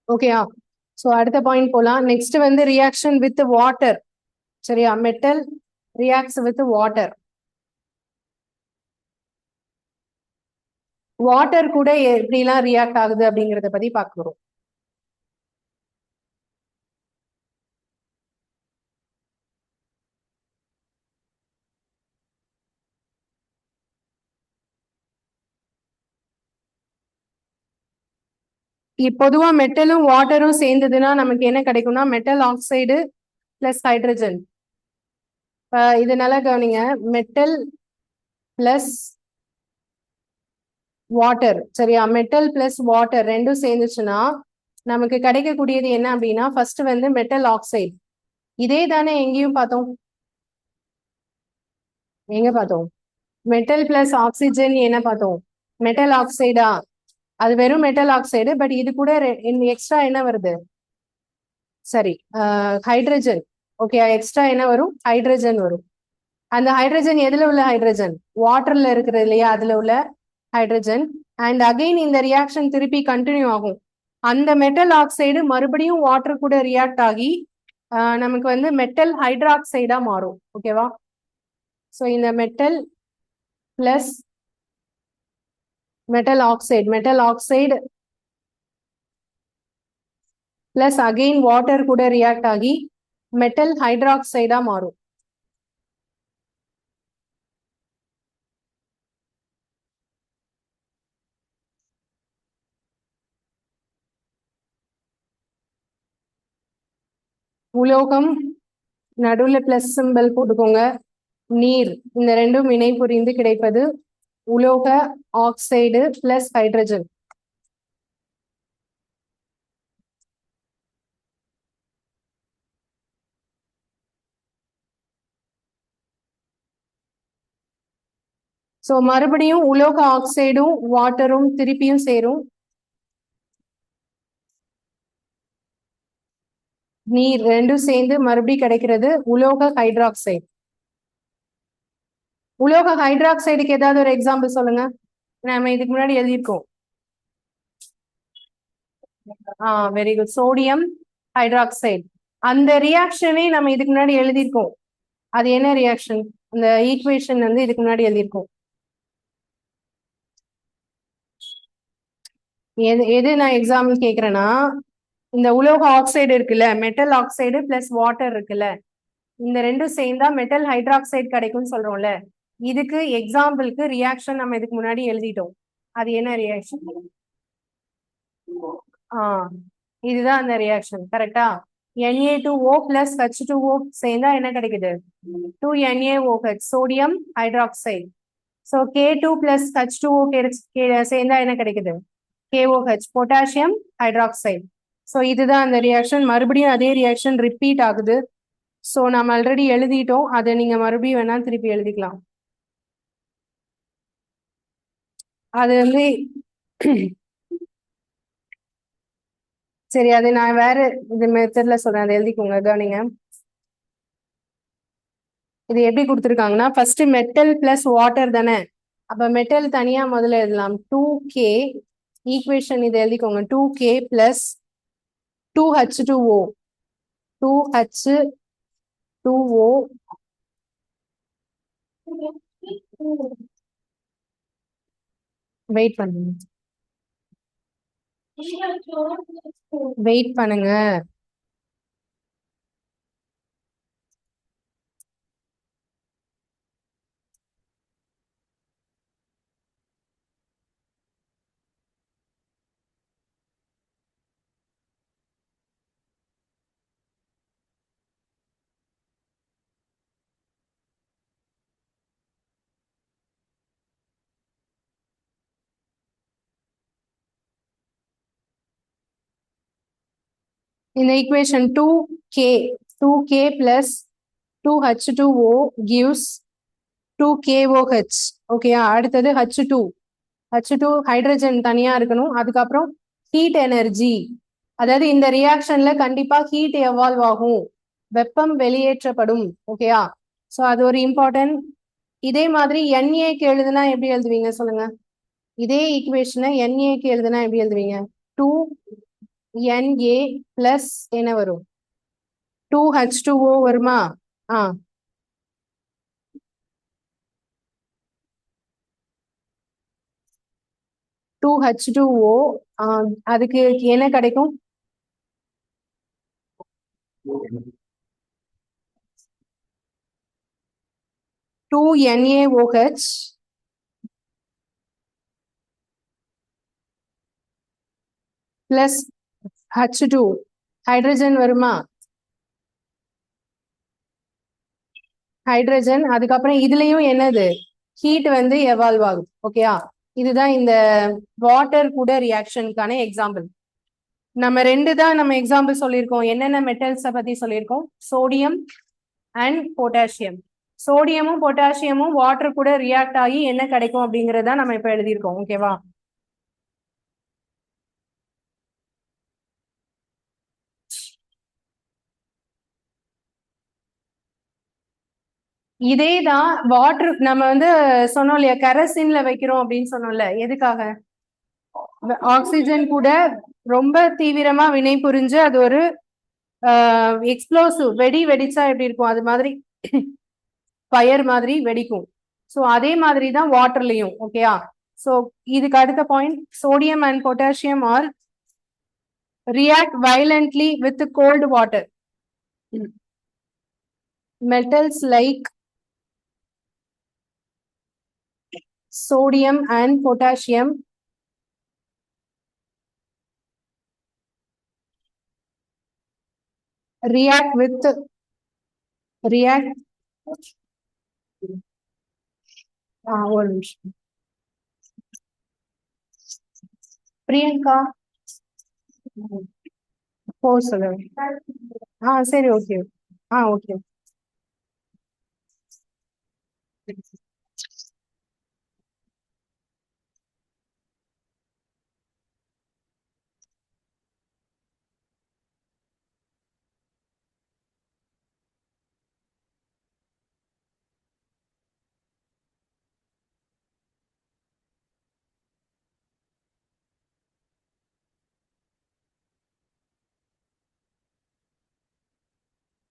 ஓகேயா? சோ அடுத்த பாயிண்ட் போலாம். நெக்ஸ்ட் வந்து ரியாக்ஷன் வித் வாட்டர். சரியா, metal reacts with water. Water கூட எப்படிலாம் ரியாக்ட் ஆகுது அப்படிங்கறத பத்தி பார்க்கிறோம். பொதுவா மெட்டலும் வாட்டரும் சேர்ந்ததுன்னா நமக்கு என்ன கிடைக்கும்னா மெட்டல் ஆக்சைடு பிளஸ் ஹைட்ரஜன். இது நல்லா கவனிங்க, மெட்டல் பிளஸ் வாட்டர். சரியா, மெட்டல் பிளஸ் வாட்டர் ரெண்டும் சேர்ந்துச்சுன்னா நமக்கு கிடைக்கக்கூடியது என்ன அப்படின்னா ஃபர்ஸ்ட் வந்து மெட்டல் ஆக்சைடு. இதே தானே எங்கேயும் பார்த்தோம், எங்க பார்த்தோம்? மெட்டல் பிளஸ் ஆக்சிஜன் என்ன பார்த்தோம், மெட்டல் ஆக்சைடா? அது வெறும் மெட்டல் ஆக்சைடு. பட் இது கூட எக்ஸ்ட்ரா என்ன வருது, சரி ஹைட்ரஜன். ஓகே, எக்ஸ்ட்ரா என்ன வரும், ஹைட்ரஜன் வரும். அந்த ஹைட்ரஜன் எதுல உள்ள ஹைட்ரஜன், வாட்டர்ல இருக்கிறது இல்லையா, அதுல உள்ள ஹைட்ரஜன். அண்ட் அகைன் இந்த ரியாக்ஷன் திருப்பி கண்டினியூ ஆகும். அந்த மெட்டல் ஆக்சைடு மறுபடியும் வாட்டர் கூட ரியாக்ட் ஆகி நமக்கு வந்து மெட்டல் ஹைட்ராக்சைடா மாறும். ஓகேவா? ஸோ இந்த metal plus metal oxide plus again water கூட ரியாக்ட் ஆகி மெட்டல் ஹைட்ராக்சைடா மாறும். உலோகம் நடுவுல பிளஸ் சிம்பல் போட்டுக்கோங்க. நீர், இந்த ரெண்டும் வினை புரிந்து கிடைப்பது உலோக ஆக்சைடு பிளஸ் ஹைட்ரஜன். சோ மறுபடியும் உலோக ஆக்சைடும் வாட்டரும் திருப்பியும் சேரும். நீர் ரெண்டும் சேர்ந்து மறுபடியும் கிடைக்கிறது உலோக ஹைட்ராக்சைடு. உலோக ஹைட்ராக்சைடுக்கு ஏதாவது ஒரு எக்ஸாம்பிள் சொல்லுங்க. நம்ம இதுக்கு முன்னாடி எழுதியிருக்கோம். Very good, sodium hydroxide. அந்த ரியாக்ஷனே நம்ம இதுக்கு முன்னாடி எழுதியிருக்கோம். அது என்ன ரியாக்ஷன், அந்த ஈக்குவேஷன் வந்து இதுக்கு முன்னாடி எழுதியிருக்கோம். எது நான் எக்ஸாம்பிள் கேக்குறேன்னா, இந்த உலோக ஆக்சைடு இருக்குல்ல, மெட்டல் ஆக்சைடு பிளஸ் வாட்டர் இருக்குல்ல, இந்த ரெண்டும் சேர்ந்தா மெட்டல் ஹைட்ராக்சைடு கிடைக்கும்னு சொல்றோம்ல. இதுக்கு எக்ஸாம்பிளுக்கு ரியாக்ஷன் நம்ம இதுக்கு முன்னாடி எழுதிட்டோம். அது என்ன ரியாக்ஷன்? இதுதான் அந்த ரியாக்ஷன். கரெக்டா? Na2O பிளஸ் H2O சேர்ந்தா என்ன கிடைக்குது, 2NaOH, sodium hydroxide. So K2 plus H2O சேர்ந்தா என்ன கிடைக்குது, KOH, பொட்டாசியம் ஹைட்ராக்சைடு. ஸோ இதுதான் அந்த ரியாக்ஷன். மறுபடியும் அதே ரியாக்ஷன் ரிப்பீட் ஆகுது. ஸோ நம்ம ஆல்ரெடி எழுதிட்டோம், அதை நீங்க மறுபடியும் வேணா திருப்பி எழுதிக்கலாம். அது வந்து சரி, அது நான் வேற இது மெத்தட்ல சொல்றேன், அதை எழுதிக்கோங்க. கவனிங்க, இது எப்படி கொடுத்துருக்காங்கன்னா, ஃபர்ஸ்ட் மெட்டல் பிளஸ் வாட்டர் தானே. அப்ப மெட்டல் தனியா முதல்ல எழுதலாம். 2K ஈக்குவேஷன் இது எழுதிக்கோங்க. 2K plus 2H2O 2H2O wait பண்ணுங்க, வெயிட் பண்ணுங்க. இந்த equation 2K plus 2H2O gives 2KOH. ஓகேயா, அடுத்தது H2 ஹைட்ரஜன் தனியா இருக்கணும். அதுக்கப்புறம் ஹீட் எனர்ஜி, அதாவது இந்த ரியாக்ஷன்ல கண்டிப்பா ஹீட் எவால்வ் ஆகும், வெப்பம் வெளியேற்றப்படும். ஓகேயா, ஸோ அது ஒரு இம்பார்ட்டன்ட். இதே மாதிரி NAக்கு எழுதுனா எப்படி எழுதுவீங்க சொல்லுங்க? இதே ஈக்குவேஷனை NAக்கு எழுதுனா எப்படி எழுதுவீங்க? 2Na பிளஸ் என்ன வரும்? 2H2O வருமா? ஆ, 2H2O. அதுக்கு என்ன கிடைக்கும்? 2NaOH பிளஸ் H2 ஹைட்ரஜன் வருமா? ஹைட்ரஜன். அதுக்கப்புறம் இதுலயும் என்னது? ஹீட் வந்து எவால்வ் ஆகும். ஓகேயா, இதுதான் இந்த வாட்டர் கூட ரியாக்ஷனுக்கான எக்ஸாம்பிள். நம்ம ரெண்டு தான் நம்ம எக்ஸாம்பிள் சொல்லியிருக்கோம். என்னென்ன மெட்டல்ஸை பத்தி சொல்லியிருக்கோம்? Sodium and potassium. சோடியமும் பொட்டாசியமும் வாட்டர் கூட ரியாக்ட் ஆகி என்ன கிடைக்கும் அப்படிங்கறத நம்ம இப்ப எழுதியிருக்கோம். ஓகேவா, இதேதான் வாட்டர் நம்ம வந்து சொன்னோம் இல்லையா, கெரசின்ல வைக்கிறோம் அப்படின்னு சொன்னோம்ல. எதுக்காக? ஆக்சிஜன் கூட ரொம்ப தீவிரமா வினை புரிஞ்சு அது ஒரு எக்ஸ்ப்ளோசிவ், வெடிச்சா எப்படி இருக்கும் அது மாதிரி ஃபயர் மாதிரி வெடிக்கும். ஸோ அதே மாதிரி தான் வாட்டர்லயும். ஓகேயா, ஸோ இதுக்கு அடுத்த point, sodium and potassium are react violently with cold water. Metals like sodium and potassium react ஒரு நிமிஷம் பிரியங்கா போ சொல்லுங்க. சரி, ஓகே. ஓகே.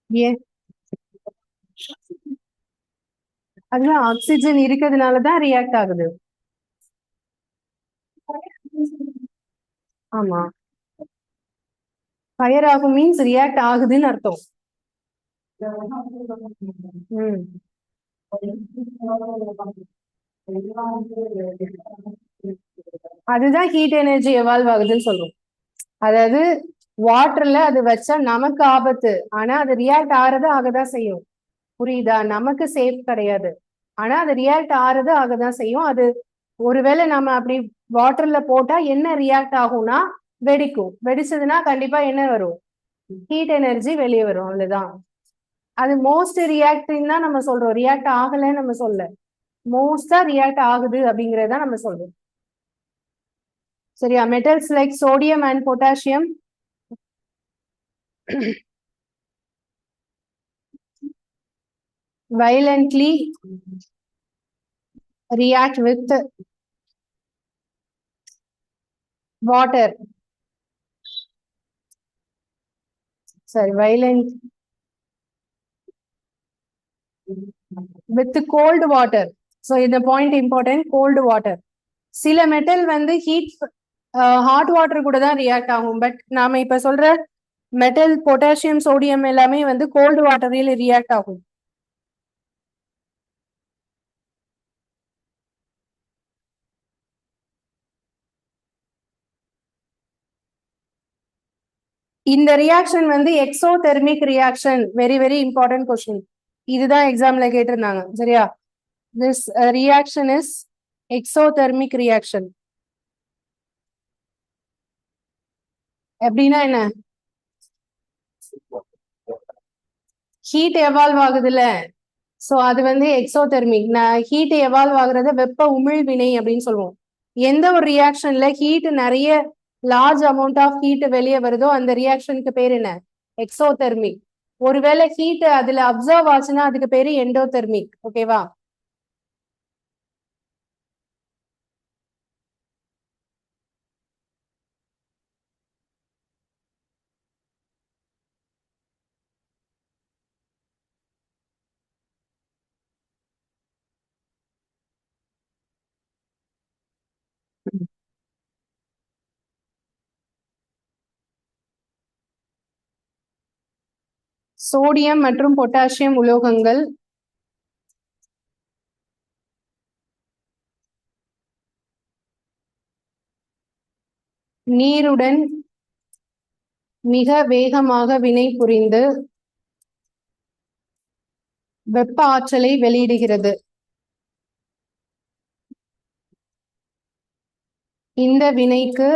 ஏன்? அதுதான் ஆக்சிஜன் இருக்கிறதுனாலதான் ரியாக்ட் ஆகுது. ஆமா, ஃபயர் ஆகும் மீன்ஸ் ரியாக்ட் ஆகுதுன்னு அர்த்தம். அதுதான் ஹீட் எனர்ஜி எவால்வ் ஆகுதுன்னு சொல்றோம். அதாவது வாட்டர்ல அது வச்சா நமக்கு ஆபத்து, ஆனா அது ரியாக்ட் ஆறது ஆகதான் செய்யும். புரியுதா? நமக்கு சேஃப் கிடையாது, ஆனா அது ரியாக்ட் ஆறது ஆகதான் செய்யும். அது ஒருவேளை நம்ம அப்படி வாட்டர்ல போட்டா என்ன ரியாக்ட் ஆகும்னா, வெடிக்கும். வெடிச்சதுன்னா கண்டிப்பா என்ன வரும்? ஹீட் எனர்ஜி வெளியே வரும். அவ்வளவுதான். அது மோஸ்ட் ரியாக்டிங் தான் நம்ம சொல்றோம். ரியாக்ட் ஆகலைன்னு நம்ம சொல்ல, மோஸ்டா ரியாக்ட் ஆகுது அப்படிங்கறத நம்ம சொல்றோம். சரியா? Metals like sodium and potassium violently react with water. Sorry, violent with cold water. So இந்த point important, cold water. சில மெட்டல் வந்து ஹீட் ஹாட் வாட்டர் கூட தான் ரியாக்ட் ஆகும். பட் நாம இப்ப சொல்ற மெட்டல் பொட்டாசியம் சோடியம் எல்லாமே வந்து கோல்டு வாட்டரில் ரியாக்ட் ஆகும். இந்த ரியாக்ஷன் வந்து exothermic reaction. Very very important question. இதுதான் எக்ஸாம்ல கேட்டிருந்தாங்க. சரியா? This reaction is exothermic reaction. எப்படின்னா என்ன? ஹீட் எவால்வ் ஆகுதுல்ல, சோ அது வந்து எக்ஸோதெர்மிக். ஹீட் எவால்வ் ஆகுறத வெப்ப உமிழ்வினை அப்படின்னு சொல்லுவோம். எந்த ஒரு ரியாக்ஷன்ல ஹீட் நிறைய லார்ஜ் அமௌண்ட் ஆஃப் ஹீட் வெளியே வருதோ அந்த ரியாக்ஷனுக்கு பேர் என்ன? எக்ஸோதெர்மிக். ஒருவேளை ஹீட் அதுல அப்சர்வ் ஆச்சுன்னா அதுக்கு பேரு எண்டோதெர்மிக். ஓகேவா? சோடியம் மற்றும் பொட்டாசியம் உலோகங்கள் நீருடன் மிக வேகமாக வினை புரிந்து வெப்ப ஆற்றலை வெளியிடுகிறது. இந்த வினைக்கு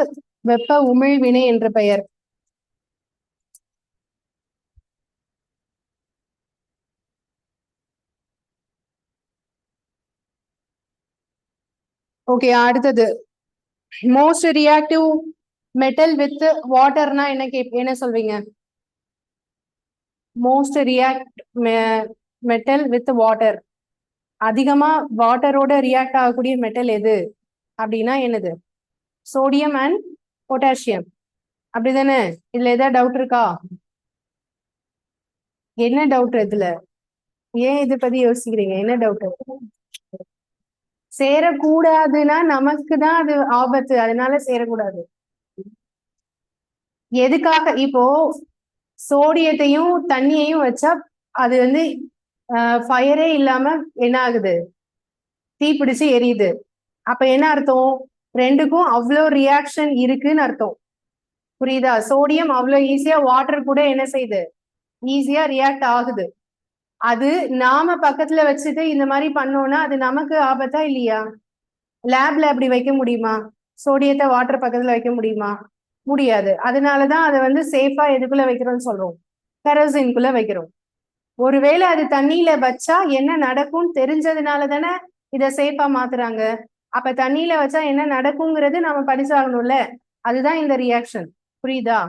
வெப்ப உமிழ்வினை என்று பெயர். ஓகே, அடுத்தது மோஸ்ட் ரியாக்டிவ் மெட்டல் வித் வாட்டர்னா என்ன சொல்வீங்க? Most react metal with water. அதிகமா வாட்டரோட ரியாக்ட் ஆகக்கூடிய மெட்டல் எது அப்படின்னா என்னது? Sodium and potassium. அப்படிதானே? இதுல ஏதாவது டவுட் இருக்கா? என்ன டவுட் இதுல? ஏன் இதை பத்தி யோசிக்கிறீங்க? என்ன டவுட்? சேரக்கூடாதுன்னா நமக்கு தான் அது ஆபத்து, அதனால சேரக்கூடாது. எதுக்காக? இப்போ சோடியத்தையும் தண்ணியையும் வச்சா அது வந்து ஃபயரே இல்லாம என்ன ஆகுது? தீப்பிடிச்சு எரியுது. அப்ப என்ன அர்த்தம்? ரெண்டுக்கும் அவ்வளோ ரியாக்ஷன் இருக்குன்னு அர்த்தம். புரியுதா? சோடியம் அவ்வளோ ஈஸியா வாட்டர் கூட என்ன செய்யுது? ஈஸியா ரியாக்ட் ஆகுது. அது நாம பக்கத்துல வச்சுட்டு இந்த மாதிரி பண்ணோம்னா அது நமக்கு ஆபத்தா இல்லையா? லேப்ல அப்படி வைக்க முடியுமா? சோடியத்தை வாட்டர் பக்கத்துல வைக்க முடியுமா? முடியாது. அதனாலதான் அதை வந்து சேஃபா எதுக்குள்ள வைக்கிறோம்னு சொல்றோம்? கெரோசின்குள்ள வைக்கிறோம். ஒருவேளை அது தண்ணியில வச்சா என்ன நடக்கும்னு தெரிஞ்சதுனால தானே இதை சேஃபா மாத்துறாங்க. அப்ப தண்ணியில வச்சா என்ன நடக்குங்கிறது நம்ம படிச்சாகணும்ல. அதுதான் இந்த ரியாக்ஷன். புரியுதா?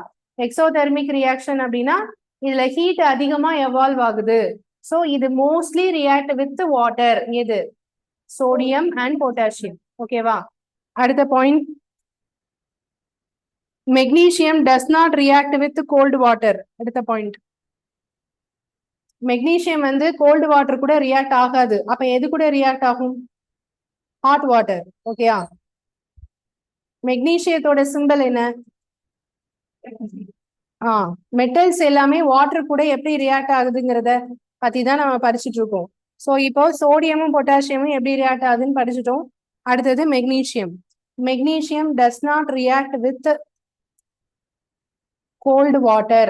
எக்ஸோதெர்மிக் ரியாக்ஷன் அப்படின்னா இதுல ஹீட் அதிகமா எவால்வ் ஆகுது. சோ இது மோஸ்ட்லி ரியாக்ட் வித் வாட்டர். எது? Sodium and potassium. ஓகேவா? அடுத்த point, magnesium does not react with cold water. அடுத்த பாயிண்ட், மெக்னீசியம் வந்து கோல்டு வாட்டர் கூட ரியாக்ட் ஆகாது. அப்ப எது கூட ரியாக்ட் ஆகும்? Hot water. ஓகேயா? மெக்னீசியத்தோட சிம்பல் என்ன? மெட்டல்ஸ் எல்லாமே வாட்டர் கூட எப்படி ரியாக்ட் ஆகுதுங்கிறத பத்தி தான் நம்ம படிச்சுட்டு இருக்கோம். ஸோ இப்போ சோடியமும் பொட்டாசியமும் எப்படி ரியாக்ட் ஆகுதுன்னு படிச்சுட்டோம். அடுத்தது magnesium. Magnesium does not react with cold water.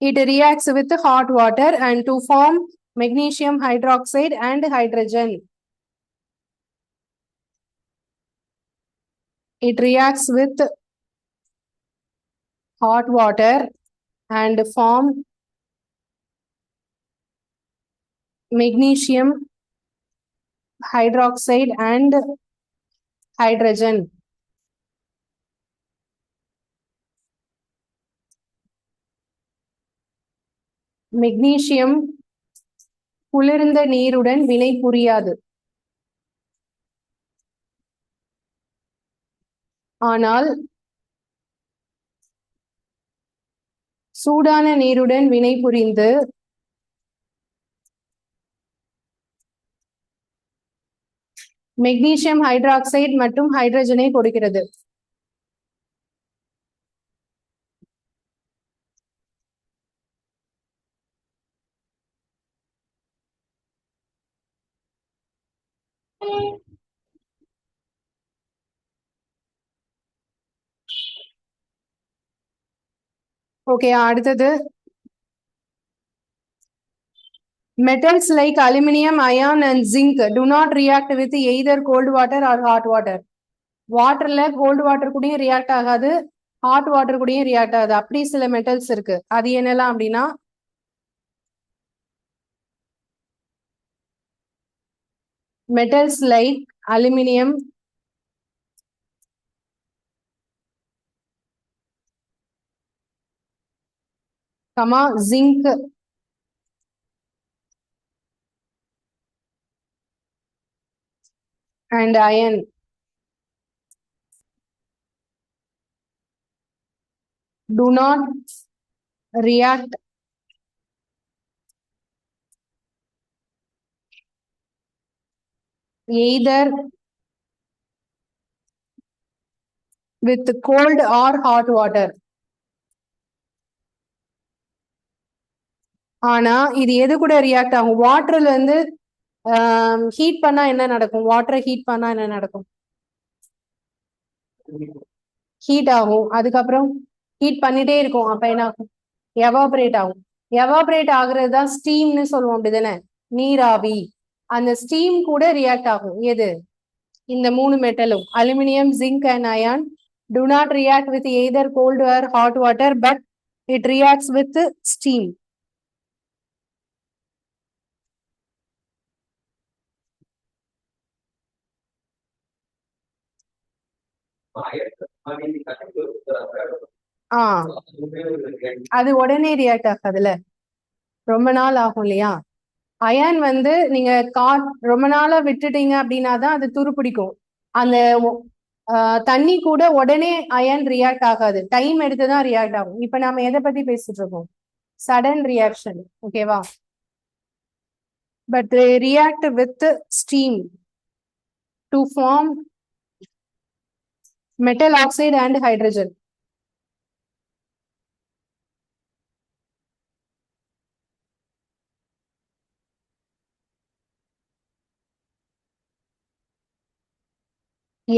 It reacts with hot water and to form magnesium hydroxide and hydrogen. It reacts with hot water and form magnesium hydroxide and hydrogen. Magnesium குளிர்ந்த நீருடன் வினை புரியாது. ஆனால் சூடான நீருடன் வினை புரிந்து மெக்னீசியம் ஹைட்ராக்சைடு மற்றும் ஹைட்ரஜனை கொடுக்கிறது. ஓகே, அடுத்தது metals like aluminum, iron and zinc do not react with either cold water or hot water. வாட்டர்ல கோல்டு வாட்டர் கூடயும் ரியாக்ட் ஆகாது, ஹாட் வாட்டர் கூடயும் ரியாக்ட் ஆகாது. அப்படி சில மெட்டல்ஸ் இருக்கு. அது என்னெல்லாம் அப்படின்னா metals like aluminum, zinc, and iron. Do not react either with cold or hot water. ஆனா இது எது கூட ரியாக்ட் ஆகும்? வாட்டர்ல இருந்து ஹீட் பண்ணா என்ன நடக்கும்? வாட்டரை ஹீட் பண்ணா என்ன நடக்கும்? ஹீட் ஆகும். அதுக்கப்புறம் ஹீட் பண்ணிட்டே இருக்கும். அப்ப என்ன ஆகும்? எவாபரேட் ஆகும். எவாபரேட் ஆகுறது தான் ஸ்டீம்னு சொல்லுவோம், அப்படிதானே? நீராவி. அந்த ஸ்டீம் கூட ரியாக்ட் ஆகும். எது? இந்த மூணு மெட்டலும் aluminium, zinc and iron do not react with either cold or hot water, but it reacts with steam. அது உடனே ரியாக்ட் ஆகாதுல்ல, ரொம்ப நாள் ஆகும் இல்லையா? அயன் வந்து நீங்க ரொம்ப நாளா விட்டுட்டீங்க அப்படின்னா தான் அது துரு பிடிக்கும். அந்த தண்ணி கூட உடனே அயன் ரியாக்ட் ஆகாது, டைம் எடுத்துதான் ரியாக்ட் ஆகும். இப்ப நாம எதை பத்தி பேசிட்டு இருக்கோம்? சடன் ரியாக்ஷன், ஓகேவா? But they react with steam to form metal oxide and hydrogen.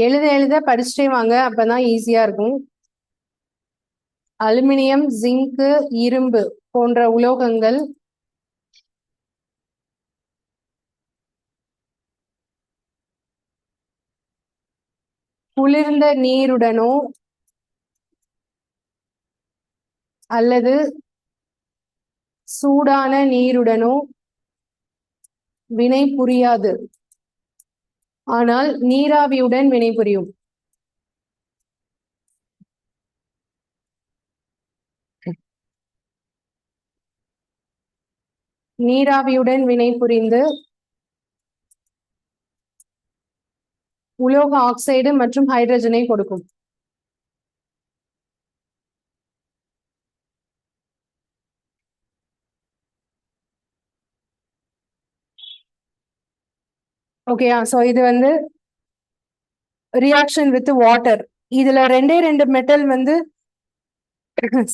எழுத படிச்சுட்டே வாங்க, அப்பதான் ஈஸியா இருக்கும். அலுமினியம், ஜிங்கு, இரும்பு போன்ற உலோகங்கள் குளிர்ந்த நீருடனோ அல்லது சூடான நீருடனோ வினை புரியாது, ஆனால் நீராவியுடன் வினை புரியும். நீராவியுடன் வினை புரிந்து உலோக ஆக்சைடு மற்றும் ஹைட்ரஜனை கொடுக்கும். ஓகேயா? சோ இது வந்து ரியாக்ஷன் வித் வாட்டர். இதுல ரெண்டு மெட்டல் வந்து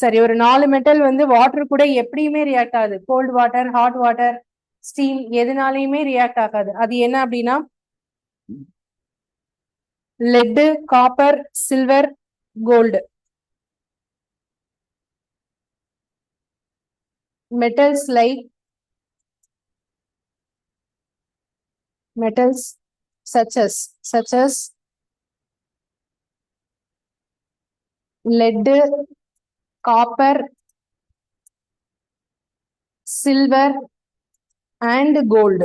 சரி, ஒரு 4 மெட்டல் வந்து வாட்டர் கூட எப்படியுமே ரியாக்ட் ஆகுது. Cold water, hot water, steam எதுனாலையுமே ரியாக்ட் ஆகாது. அது என்ன அப்படின்னா lead, copper, silver, gold. Metals like such as lead, copper, silver and gold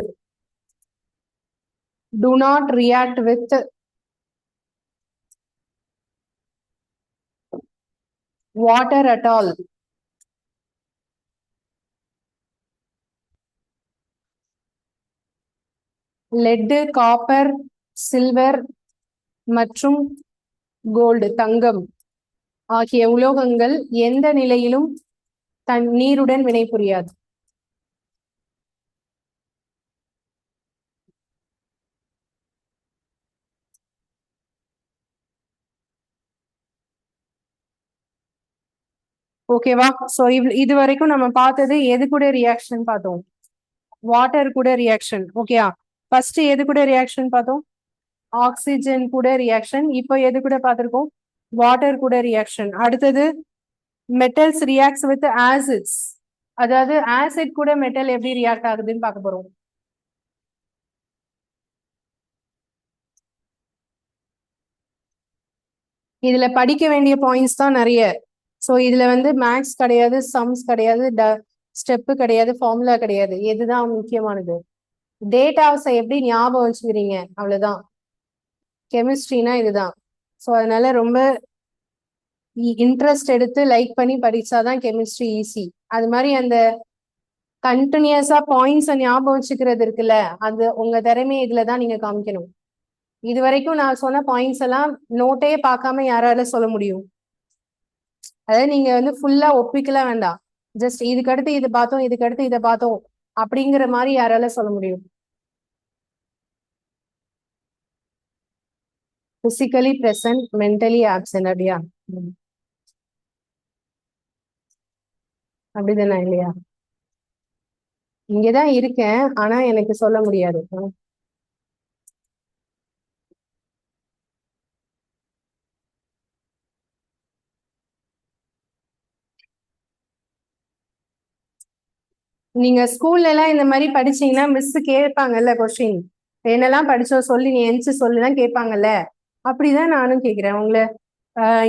do not react with water at all. Lead, copper, silver மற்றும் கோல்டு தங்கம் ஆகிய உலோகங்கள் எந்த நிலையிலும் நீருடன் வினைபுரியாது. ஓகேவா? சோ இது வரைக்கும் நம்ம பார்த்தது எது கூட ரியாக்ஷன் பார்த்தோம்? வாட்டர் கூட ரியாக்ஷன். ஓகேயா? ஃபர்ஸ்ட் எது கூட ரியாக்ஷன் பார்த்தோம்? ஆக்சிஜன் கூட ரியாக்ஷன். இப்போ எது கூட பார்த்திருக்கோம்? வாட்டர் கூட ரியாக்ஷன். அடுத்தது மெட்டல்ஸ் ரியாக்ட்ஸ் வித் ஆசிட்ஸ். அதாவது ஆசிட் கூட மெட்டல் எப்படி ரியாக்ட் ஆகுதுன்னு பார்க்க போறோம். இதுல படிக்க வேண்டிய பாயிண்ட்ஸ் தான் நிறைய. ஸோ இதுல வந்து மேக்ஸ் கிடையாது, சம்ஸ் கிடையாது, ஸ்டெப்பு கிடையாது, ஃபார்முலா கிடையாது. எதுதான் முக்கியமானது? டேட்டாஸை எப்படி ஞாபகம் வச்சுக்கிறீங்க, அவ்வளவுதான். கெமிஸ்ட்ரினா இதுதான். ஸோ அதனால ரொம்ப இன்ட்ரெஸ்ட் எடுத்து லைக் பண்ணி படிச்சாதான் கெமிஸ்ட்ரி ஈஸி. அது மாதிரி அந்த கண்டினியூஸா பாயிண்ட்ஸை ஞாபகம் வச்சுக்கிறது இருக்குல்ல, அது உங்க திறமையை இதுலதான் நீங்க காமிக்கணும். இது வரைக்கும் நான் சொன்ன பாயிண்ட்ஸ் எல்லாம் நோட்டே பார்க்காம யாரால சொல்ல முடியும்? அதாவது நீங்க வந்து ஃபுல்லா ஒப்பிக்கலாம் வேண்டாம். ஜஸ்ட் இதுக்கு அடுத்து இது பார்த்தோம், இதுக்கு அடுத்து இதை பார்த்தோம் அப்படிங்கிற மாதிரி யாரால சொல்ல முடியும்? Physically present, mentally absent. அப்படியா? அப்படிதானே இல்லையா? இங்கதான் இருக்கேன், ஆனா எனக்கு சொல்ல முடியாது. நீங்க ஸ்கூல்ல எல்லாம் இந்த மாதிரி படிச்சீங்கன்னா மிஸ் கேட்பாங்கல்ல கொஸ்டின், என்னெல்லாம் படிச்சோம் சொல்லி நீ எந்திச்சு சொல்லுதான் கேட்பாங்கல்ல. அப்படிதான் நானும் கேக்குறேன் உங்களை.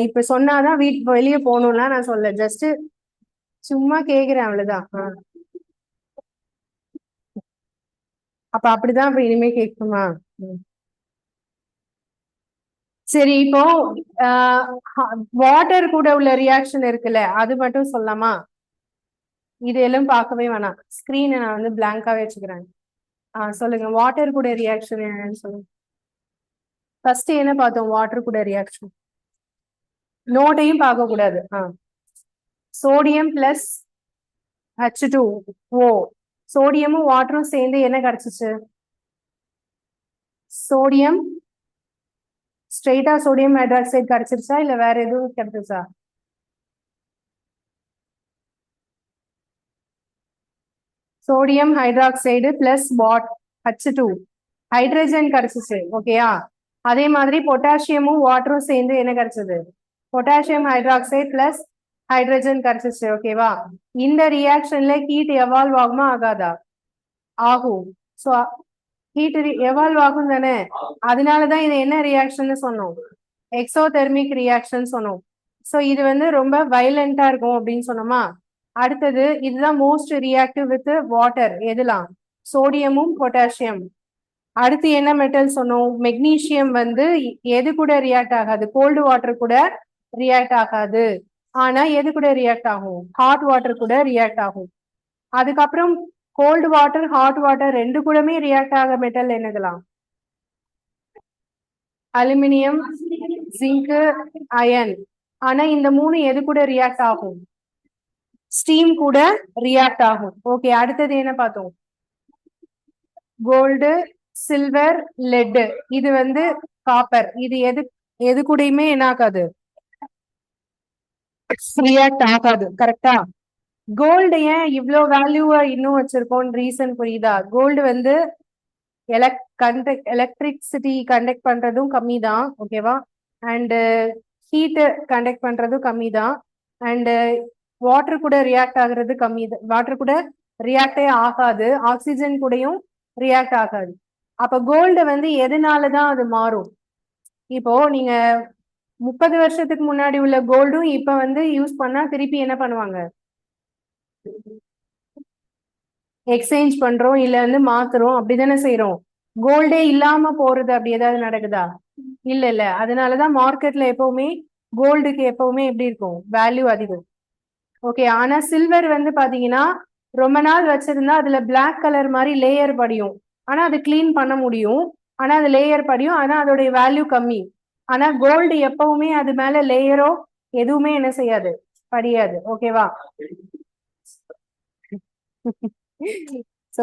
இப்ப சொன்னாதான் வீட்டு வெளியே போகணும்லாம் நான் சொல்ல, ஜஸ்ட் சும்மா கேக்குறேன், அவ்வளவுதான். அப்ப அப்படிதான் இப்ப இனிமே கேட்குமா? சரி, இப்போ வாட்டர் கூட உள்ள ரியாக்ஷன் இருக்குல்ல, அது மட்டும் சொல்லலாமா? இது எல்லாம் பார்க்கவே வேணாம், ஸ்கிரீனை நான் வந்து பிளாங்காவே வச்சுக்கிறேன். சொல்லுங்க, வாட்டர் கூட ரியாக்ஷன் என்னன்னு சொல்லுங்க. ஃபர்ஸ்ட் என்ன பார்த்தோம்? வாட்டர் கூட ரியாக்ஷன் நோட்டையும் பார்க்க கூடாது. சோடியம் பிளஸ் H2O, சோடியமும் வாட்டரும் சேர்ந்து என்ன கிடைச்சிச்சு? சோடியம் ஸ்ட்ரெயிட்டா சோடியம் ஹைட்ராக்சைடு கிடைச்சிருச்சா இல்ல வேற எதுவும் கிடைச்சிருச்சா? Sodium hydroxide plus H2 hydrogen கிடைச்சிச்சு. ஓகேயா? அதே மாதிரி பொட்டாசியமும் வாட்டரும் சேர்ந்து என்ன கிடைச்சது? பொட்டாசியம் ஹைட்ராக்சைடு பிளஸ் ஹைட்ரஜன் கிடைச்சிச்சு. ஓகேவா? இந்த ரியாக்ஷன்ல ஹீட் எவால்வ் ஆகுமா ஆகாதா? ஆகும். ஸோ ஹீட் எவால்வ் ஆகும் தானே, அதனாலதான் இது என்ன ரியாக்ஷன் சொன்னோம்? எக்ஸோதெர்மிக் ரியாக்ஷன் சொன்னோம். ஸோ இது வந்து ரொம்ப வயலண்டா இருக்கும் அப்படின்னு சொன்னோமா? அடுத்தது இதுதான் மோஸ்ட் ரியாக்டிவ் வித் வாட்டர். எதுலாம்? சோடியமும் பொட்டாசியம். அடுத்து என்ன மெட்டல் சொன்னோம்? மெக்னீசியம் வந்து எது கூட ரியாக்ட் ஆகாது? கோல்டு வாட்டர் கூட ரியாக்ட் ஆகாது. ஆனா எது கூட ரியாக்ட் ஆகும்? ஹாட் வாட்டர் கூட ரியாக்ட் ஆகும். அதுக்கப்புறம் கோல்டு வாட்டர், ஹாட் வாட்டர் ரெண்டு கூடமே ரியாக்ட் ஆக மெட்டல் என்னதுலாம்? Aluminium, zinc, iron. ஆனா இந்த மூணு எது கூட ரியாக்ட் ஆகும்? ஸ்டீம் கூட ரியாக்ட் ஆகும். ஓகே, அடுத்தது என்ன பார்த்தோம்? Gold, silver, lead. இது வந்து காப்பர். இது எது எது கூடயுமே என்ன ஆகாது? ரியாக்ட் ஆகாது. கரெக்டா? கோல்டு ஏன் இவ்வளவு வேல்யூவா இன்னும் வச்சிருக்கோம் ரீசன் புரியுதா? கோல்டு வந்து எலக்ட்ரிசிட்டி கண்டக்ட் பண்றதும் கம்மி தான். ஓகேவா? அண்ட் ஹீட் கண்டக்ட் பண்றதும் கம்மி தான். அண்ட் வாட்டர் கூட ரியாக்ட் ஆகுறது கம்மி தான். வாட்டர் கூட ரியாக்டே ஆகாது, ஆக்சிஜன் கூடயும் ரியாக்ட் ஆகாது. அப்ப கோல்டு வந்து எதனாலதான் அது மாறும்? இப்போ நீங்க 30 வருஷத்துக்கு முன்னாடி உள்ள கோல்டும் இப்ப வந்து யூஸ் பண்ணா திருப்பி என்ன பண்ணுவாங்க? எக்ஸ்சேஞ்ச் பண்றோம் இல்ல வந்து மாத்துறோம் அப்படிதானே செய்யறோம். கோல்டே இல்லாம போறது அப்படி ஏதாவது நடக்குதா? இல்ல. அதனாலதான் மார்க்கெட்ல எப்பவுமே கோல்டுக்கு எப்பவுமே எப்படி இருக்கும்? வேல்யூ அதிகம். ஓகே. ஆனா சில்வர் வந்து பாத்தீங்கன்னா ரொம்ப நாள் வச்சிருந்தா அதுல பிளாக் கலர் மாதிரி லேயர் படியும். ஆனா அது கிளீன் பண்ண முடியும். ஆனா அது லேயர் படியும். ஆனா அதோடைய வேல்யூ கம்மி. ஆனா கோல்டு எப்பவுமே அது மேல லேயரோ எதுவுமே என்ன செய்யாது, படியாது. ஓகேவா?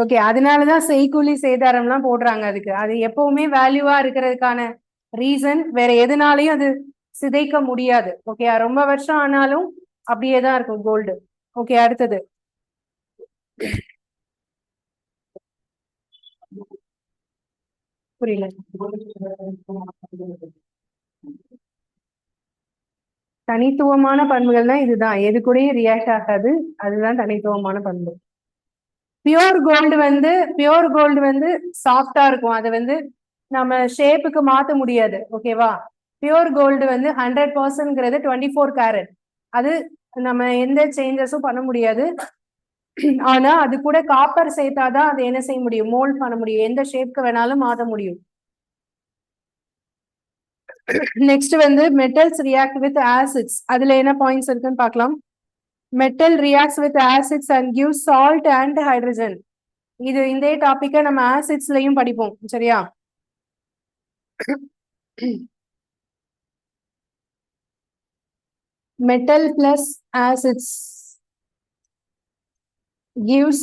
ஓகே. அதனாலதான் செய்கூலி சேதாரம்லாம் போடுறாங்க அதுக்கு. அது எப்பவுமே வேல்யூவா இருக்கிறதுக்கான ரீசன் வேற எதுனாலையும் அது சிதைக்க முடியாது. ஓகே. ரொம்ப வருஷம் ஆனாலும் அப்படியே தான் இருக்கும் கோல்டு. ஓகே. அடுத்தது புரியல. தனித்துவமான பண்புகள்னா இதுதான். எது கூடயும் ரியாக்ட் ஆகாது. அதுதான் தனித்துவமான பண்பு. பியோர் கோல்டு வந்து சாஃப்டா இருக்கும். அது வந்து நம்ம ஷேப்புக்கு மாத்த முடியாது. ஓகேவா? பியோர் கோல்டு வந்து 100%ங்கிறது 24 கேரட். அது நம்ம எந்த சேஞ்சஸும் பண்ண முடியாது. ஆனா அது கூட காப்பர் சேர்த்தாதான் அது என்ன செய்ய முடியும்? மோல்ட் பண்ண முடியும். எந்த ஷேப்க்கு வேணாலும் மாத்த முடியும். நெக்ஸ்ட் வந்து மெட்டல்ஸ் ரியாக்ட் வித் ஆசிட்ஸ். அதுல என்ன பாயிண்ட்ஸ் இருக்குன்னு பார்க்கலாம். Metal reacts with acids and give salt and hydrogen. இது இந்த டாபிக்க நம்ம ஆசிட்ஸ்லயும் படிப்போம். சரியா? metal plus acids gives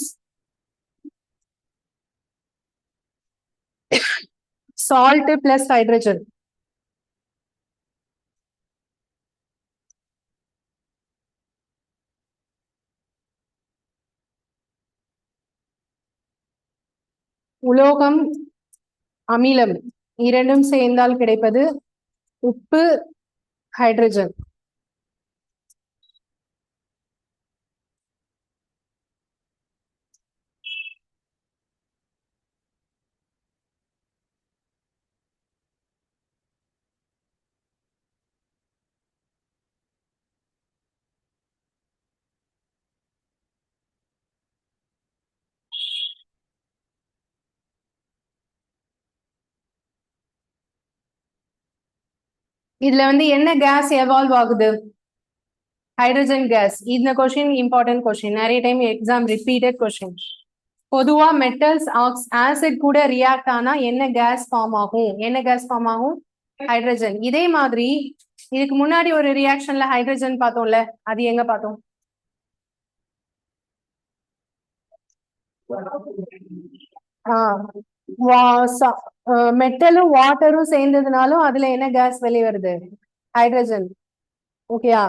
salt plus hydrogen. உலோகம் அமிலம் இரண்டும் சேர்ந்தால் கிடைப்பது உப்பு, ஹைட்ரஜன். இதுல வந்து என்ன கேஸ் எவால்வ் ஆகுது? Hydrogen case. இந்த கொஸ்டின் இம்பார்ட்டன்ட் கொஸ்டின். நிறைய டைம் எக்ஸாம் ரிப்பீட்டட் கொஸ்டின். பொதுவா மெட்டல்ஸ் ஆசிட் கூட ரியாக்ட் ஆனா என்ன கேஸ் ஃபார்ம் ஆகும்? என்ன கேஸ் ஃபார்ம் ஆகும்? ஹைட்ரஜன். இதே மாதிரி இதுக்கு முன்னாடி ஒரு ரியாக்ஷன்ல ஹைட்ரஜன் பார்த்தோம்ல, அது எங்க பார்த்தோம்? மெட்டலும் வாட்டரும் சேர்ந்ததுனாலும் அதுல என்ன கேஸ் வெளியே வருது? ஹைட்ரஜன். ஓகேயா?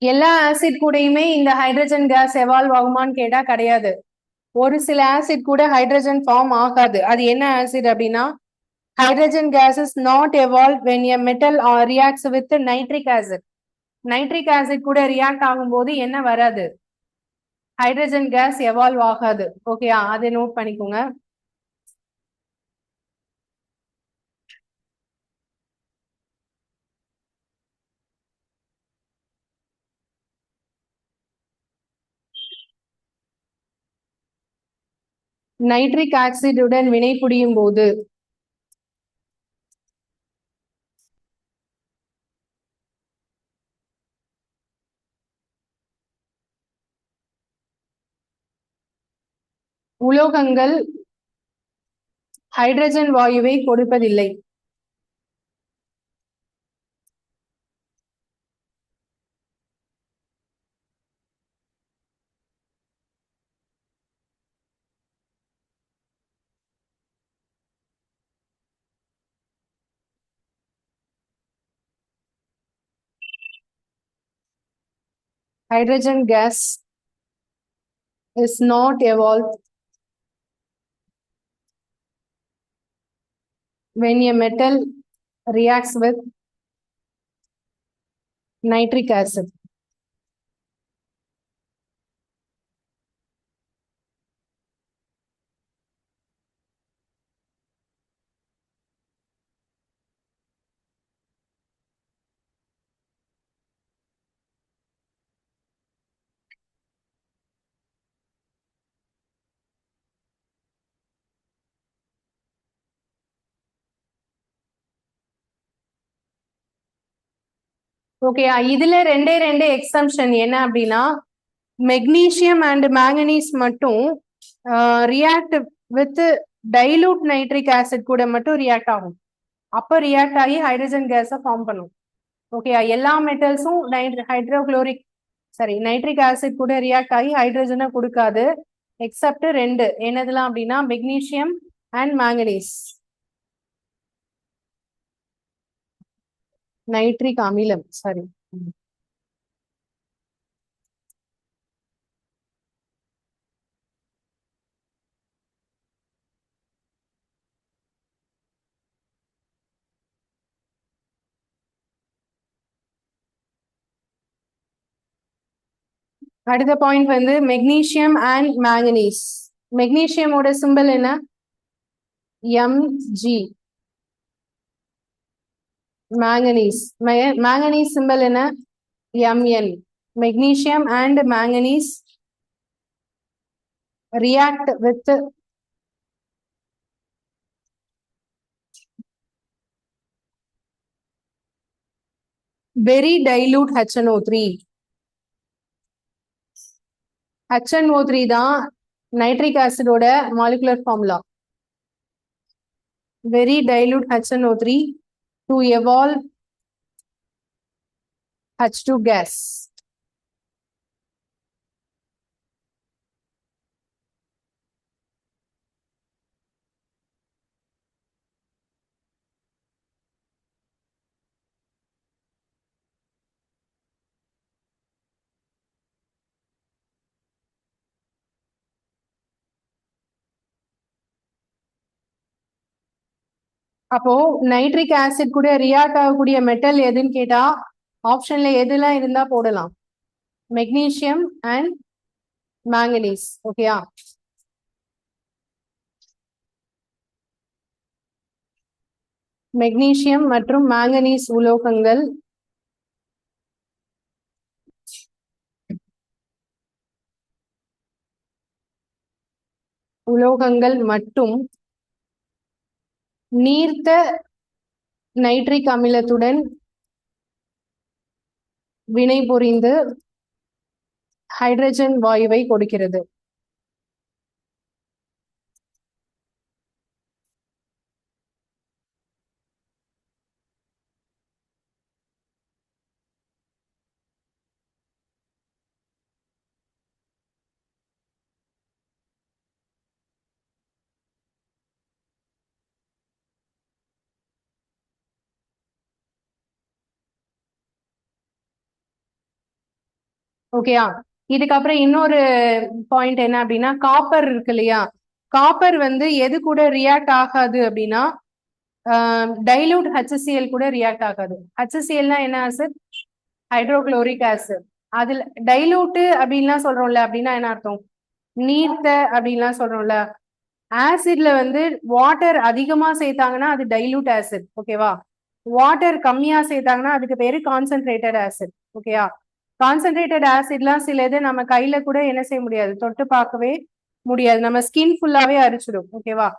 எல்லா ஆசிட் கூடயுமே இந்த ஹைட்ரஜன் கேஸ் எவால்வ் ஆகுமான்னு கேட்டா கிடையாது. ஒரு சில ஆசிட் கூட ஹைட்ரஜன் ஃபார்ம் ஆகாது. அது என்ன ஆசிட் அப்படின்னா hydrogen gas is not evolved when a metal reacts with nitric acid. nitric acid கூட ரியாக்ட் ஆகும்போது என்ன வராது? ஹைட்ரஜன் கேஸ் எவால்வ் ஆகாது. ஓகேயா? அதை நோட் பண்ணிக்கோங்க. நைட்ரிக் ஆக்சைடுடன் வினை புரியும் போது உலோகங்கள் ஹைட்ரஜன் வாயுவை கொடுப்பதில்லை. hydrogen gas is not evolved when a metal reacts with nitric acid. Okay, இதுல ரெண்டே எக்ஸம்ஷன் என்ன அப்படின்னா மெக்னீசியம் அண்ட் மேங்கனீஸ் மட்டும் react with dilute nitric acid கூட மட்டும் ரியாக்ட் ஆகும். அப்ப ரியாக்ட் ஆகி ஹைட்ரஜன் கேஸை ஃபார்ம் பண்ணும். ஓகே, எல்லா மெட்டல்ஸும் ஹைட்ரோக்ளோரிக் நைட்ரிக் ஆசிட் கூட ரியாக்ட் ஆகி ஹைட்ரஜனை கொடுக்காது. எக்ஸப்ட் ரெண்டு என்னதெல்லாம் அப்படின்னா மெக்னீசியம் அண்ட் மேங்கனீஸ். நைட்ரிக் அமிலம் சாரி. அடுத்த பாயிண்ட் வந்து மெக்னீசியம் அண்ட் மேங்கனீஸ். மெக்னீசியமோட சிம்பல் என்ன? Mg. மேங்கனீஸ் மேங்கனீஸ் சிம்பல் என்ன? Mn. மெக்னீசியம் அண்ட் மேங்கனீஸ் react with very dilute HNO3. HNO3 தான் நைட்ரிக் ஆசிடோட molecular formula. very dilute HNO3 to evolve H2 gas. அப்போ நைட்ரிக் ஆசிட் கூட ரியாக்ட் ஆகக்கூடிய மெட்டல் எதுன்னு கேட்டா ஆப்ஷன்ல எதுலாம் இருந்தா போடலாம்? Magnesium and manganese. ஓகேயா? மெக்னீசியம் மற்றும் மேங்கனீஸ் உலோகங்கள் மட்டும் நீர்த்த நைட்ரிக் அமிலத்துடன் வினைபுரிந்து ஹைட்ரஜன் வாயுவை கொடுக்கிறது. ஓகேயா? இதுக்கப்புறம் இன்னொரு பாயிண்ட் என்ன அப்படின்னா காப்பர் இருக்கு இல்லையா? காப்பர் வந்து எது கூட ரியாக்ட் ஆகாது அப்படின்னா டைலூட் HCl கூட ரியாக்ட் ஆகாது. HClனா என்ன ஆசிட்? Hydrochloric acid. அதுல டைலூட் அப்படின்லாம் சொல்றோம்ல, அப்படின்னா என்ன அர்த்தம்? நீர்த்த அப்படின்லாம் சொல்றோம்ல. ஆசிட்ல வந்து வாட்டர் அதிகமா சேர்த்தாங்கன்னா அது டைலூட் ஆசிட். ஓகேவா? வாட்டர் கம்மியா சேர்த்தாங்கன்னா அதுக்கு பேரு கான்சென்ட்ரேட்டட் ஆசிட். ஓகேயா? கான்சென்ட்ரேட்டட் ஆசிட்லாம் சில இது நம்ம கையில கூட என்ன செய்ய முடியாது, தொட்டு பார்க்கவே முடியாது. நம்ம ஸ்கின் ஃபுல்லாவே அரிச்சிடும். ஓகேவா?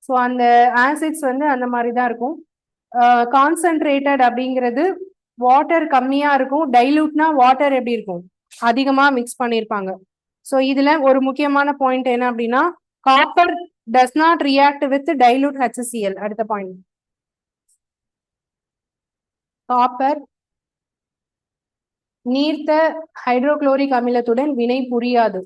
ஸோ அந்த ஆசிட்ஸ் வந்து அந்த மாதிரி தான் இருக்கும். கான்சென்ட்ரேட்டட் அப்படிங்கிறது வாட்டர் கம்மியா இருக்கும். டைலூட்னா வாட்டர் எப்படி இருக்கும்? அதிகமா மிக்ஸ் பண்ணிருப்பாங்க. ஸோ இதுல ஒரு முக்கியமான பாயிண்ட் என்ன அப்படின்னா copper does not react with dilute HCl. அடுத்த பாயிண்ட், காப்பர் நீர்த்த ஹைட்ரோகுளோரிக் அமிலத்துடன் வினை புரியாது.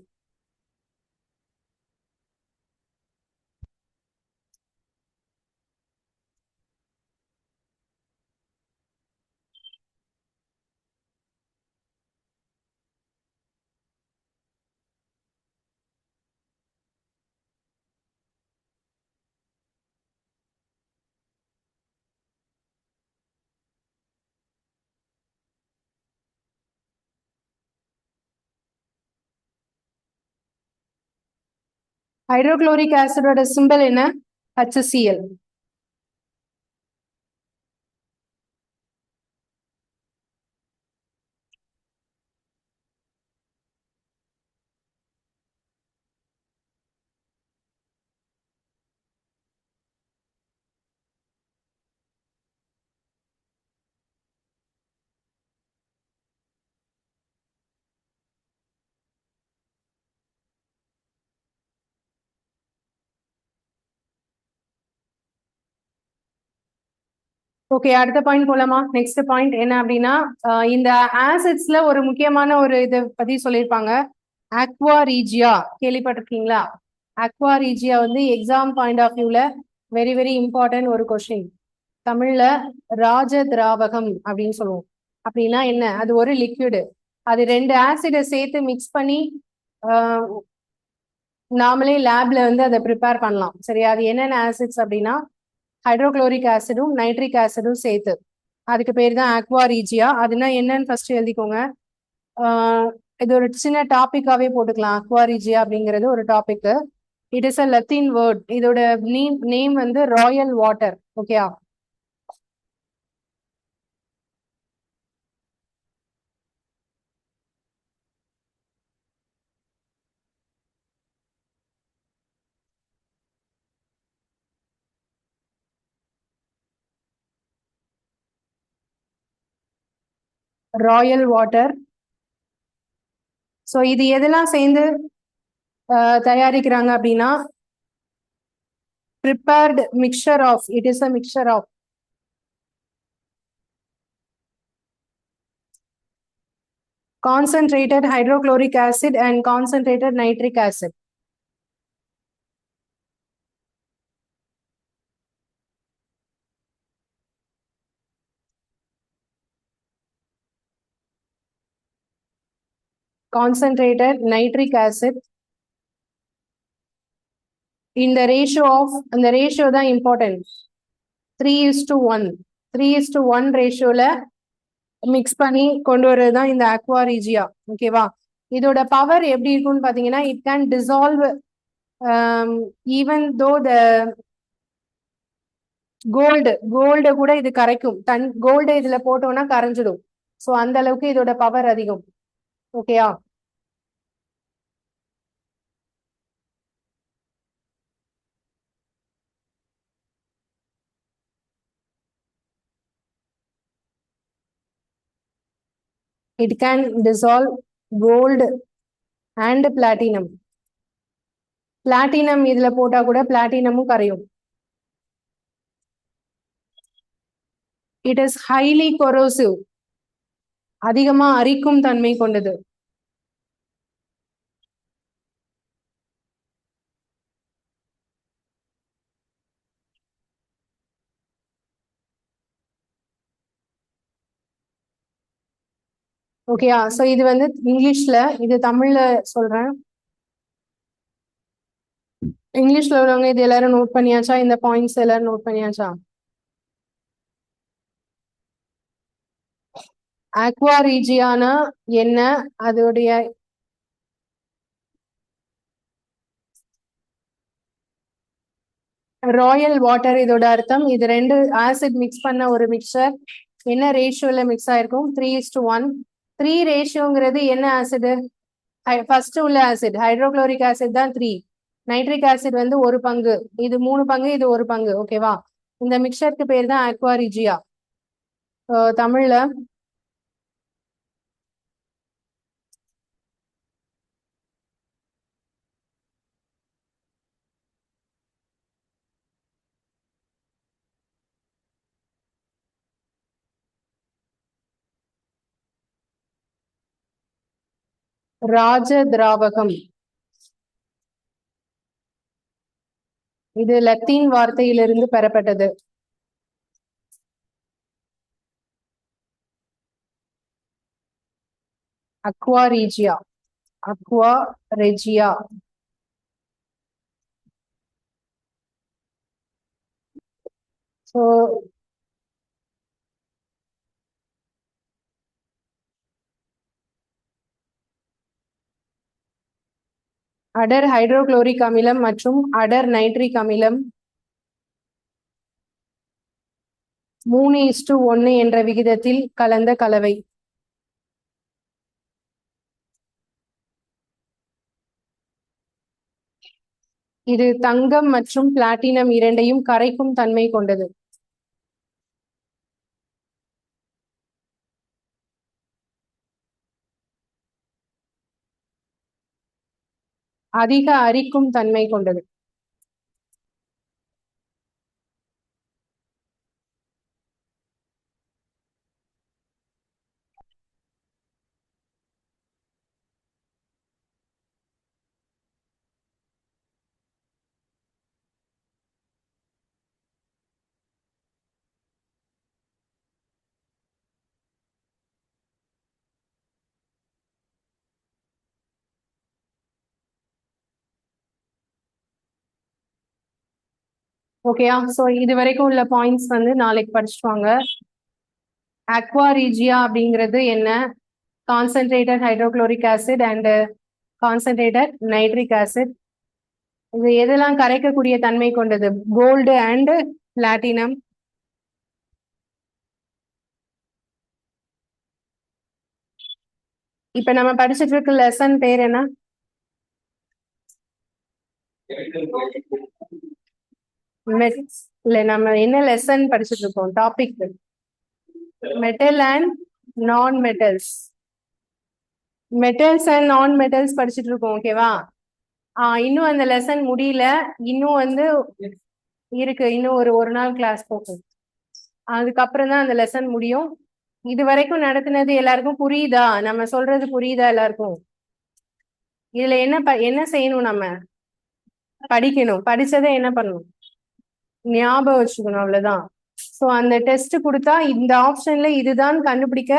ஹைட்ரோகுளோரிக் ஆசிடோட சிம்பல் என்ன? HCl. ஓகே, அடுத்த பாயிண்ட் போலாமா? நெக்ஸ்ட் பாயிண்ட் என்ன அப்படின்னா, இந்த ஆசிட்ஸ்ல ஒரு முக்கியமான ஒரு இதை பத்தி சொல்லியிருப்பாங்க. அக்வா ரீஜியா கேள்விப்பட்டிருக்கீங்களா? அக்வா ரீஜியா வந்து எக்ஸாம் பாயிண்ட் ஆஃப் வியூல வெரி வெரி இம்பார்ட்டன்ட் ஒரு கொஸ்டின். தமிழ்ல ராஜ திராவகம் அப்படின்னு சொல்லுவோம். அப்படின்னா என்ன? அது ஒரு லிக்விடு. அது ரெண்டு ஆசிடை சேர்த்து மிக்ஸ் பண்ணி நாமளே லேப்ல வந்து அதை ப்ரிப்பேர் பண்ணலாம். சரி, அது என்னென்ன ஆசிட்ஸ் அப்படின்னா ஹைட்ரோகுளோரிக் ஆசிடும் நைட்ரிக் ஆசிடும் சேர்த்து, அதுக்கு பேர் தான் அக்வா ரீஜியா. அதுனா என்னன்னு ஃபர்ஸ்ட் எழுதிக்கோங்க. இது ஒரு சின்ன டாபிக்காவே போட்டுக்கலாம். அக்வா ரீஜியா அப்படிங்கிறது ஒரு topic. It is a Latin word. இதோட நேம் வந்து ராயல் வாட்டர். ஓகேயா? Royal water. ஸோ இது எதெல்லாம் சேர்ந்து தயாரிக்கிறாங்க அப்படின்னா prepared mixture of, it is a mixture of concentrated hydrochloric acid and concentrated nitric acid. Concentrated nitric acid. இந்த ரேஷியோ ஆஃப், அந்த ரேஷியோ தான் இம்பார்ட்டன்ட். 3:1 3:1 ரேஷியோல மிக்ஸ் பண்ணி கொண்டு வர்றது தான் இந்த அக்வா ரீஜியா. ஓகேவா? இதோட பவர் எப்படி இருக்கும்னு பாத்தீங்கன்னா, it can dissolve even though the gold கூட இது கரைக்கும். கோல்டு இதுல போட்டோம்னா கரைஞ்சிடும். ஸோ அந்த அளவுக்கு இதோட பவர் அதிகம். ஓகேயா? It can dissolve gold and platinum. Platinum இதுல போட்டா கூட பிளாட்டினமும் கரையும். It is highly corrosive. அதிகமா அரிக்கும் தன்மை கொண்டது. ஓகேயா? சோ இது வந்து இங்கிலீஷ்ல, இது தமிழ்ல சொல்றேன். இங்கிலீஷ்ல உள்ளவங்க இது எல்லாரும் நோட் பண்ணியாச்சா? இந்த பாயிண்ட்ஸ் எல்லாரும் நோட் பண்ணியாச்சா? அக்வா ரீஜியானா என்ன? அதோடைய ராயல் வாட்டர் இதோட அர்த்தம். இது ரெண்டு ஆசிட் மிக்ஸ் பண்ண ஒரு மிக்சர். என்ன ரேஷியோல மிக்ஸ் ஆயிருக்கும்? 3:1. 3 ரேஷியோங்கிறது என்ன ஆசிட்? ஃபர்ஸ்ட் உள்ள ஆசிட் ஹைட்ரோகுளோரிக் ஆசிட் தான் 3. நைட்ரிக் ஆசிட் வந்து 1 பங்கு. இது 3 பங்கு, இது 1 பங்கு. ஓகேவா? இந்த மிக்சருக்கு பேர் தான் அக்வா ரீஜியா. தமிழ்ல ராஜ திராவகம். இது லத்தீன் வார்த்தையிலிருந்து பெறப்பட்டது. அக்வா ரீஜியா. Aqua regia. ஸோ அடர் ஹைட்ரோகுளோரிக் அமிலம் மற்றும் அடர் நைட்ரிக் அமிலம் 3:1 என்ற விகிதத்தில் கலந்த கலவை. இது தங்கம் மற்றும் பிளாட்டினம் இரண்டையும் கரைக்கும் தன்மை கொண்டது. அதிக அரிக்கும் தன்மை கொண்டது. ஓகேயா? ஸோ இது வரைக்கும் உள்ள பாயிண்ட்ஸ் வந்து நாளைக்கு படிச்சுட்டு வாங்க. அக்வா ரீஜியா அப்படிங்கிறது என்ன? Concentrated hydrochloric acid and concentrated nitric acid. இது எதெல்லாம் கரைக்கக்கூடிய தன்மை கொண்டது? Gold and platinum. இப்ப நம்ம படிச்சுட்டு இருக்க லெசன் பேர் என்ன? இல்ல நம்ம என்ன லெசன் படிச்சுட்டு இருக்கோம்? டாபிக் மெட்டல் அண்ட் நான் மெட்டல்ஸ். மெட்டல்ஸ் அண்ட் நான் மெட்டல்ஸ் படிச்சுட்டு இருக்கோம். ஓகேவா? இன்னும் அந்த லெசன் முடியல. இன்னும் வந்து இருக்கு. இன்னும் ஒரு நாள் கிளாஸ் போகும். அதுக்கப்புறம் தான் அந்த லெசன் முடியும். இது வரைக்கும் நடத்தினது எல்லாருக்கும் புரியுதா? நம்ம சொல்றது புரியுதா எல்லாருக்கும்? இதுல என்ன செய்யணும்? நம்ம படிக்கணும். படிச்சதை என்ன பண்ணணும்? ஞாபகம் வச்சுக்கணும். அவ்வளவுதான். சோ அந்த டெஸ்ட் கொடுத்தா இந்த ஆப்ஷன்ல இதுதான் கண்டுபிடிக்க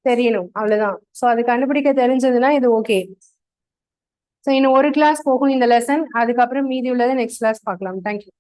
தெரியணும். அவ்வளவுதான். சோ அது கண்டுபிடிக்க தெரிஞ்சதுன்னா இது ஓகே. ஸோ இன்னும் ஒரு கிளாஸ் போகும் இந்த லெசன். அதுக்கப்புறம் மீதி உள்ளதை நெக்ஸ்ட் கிளாஸ் பார்க்கலாம். தேங்க்யூ.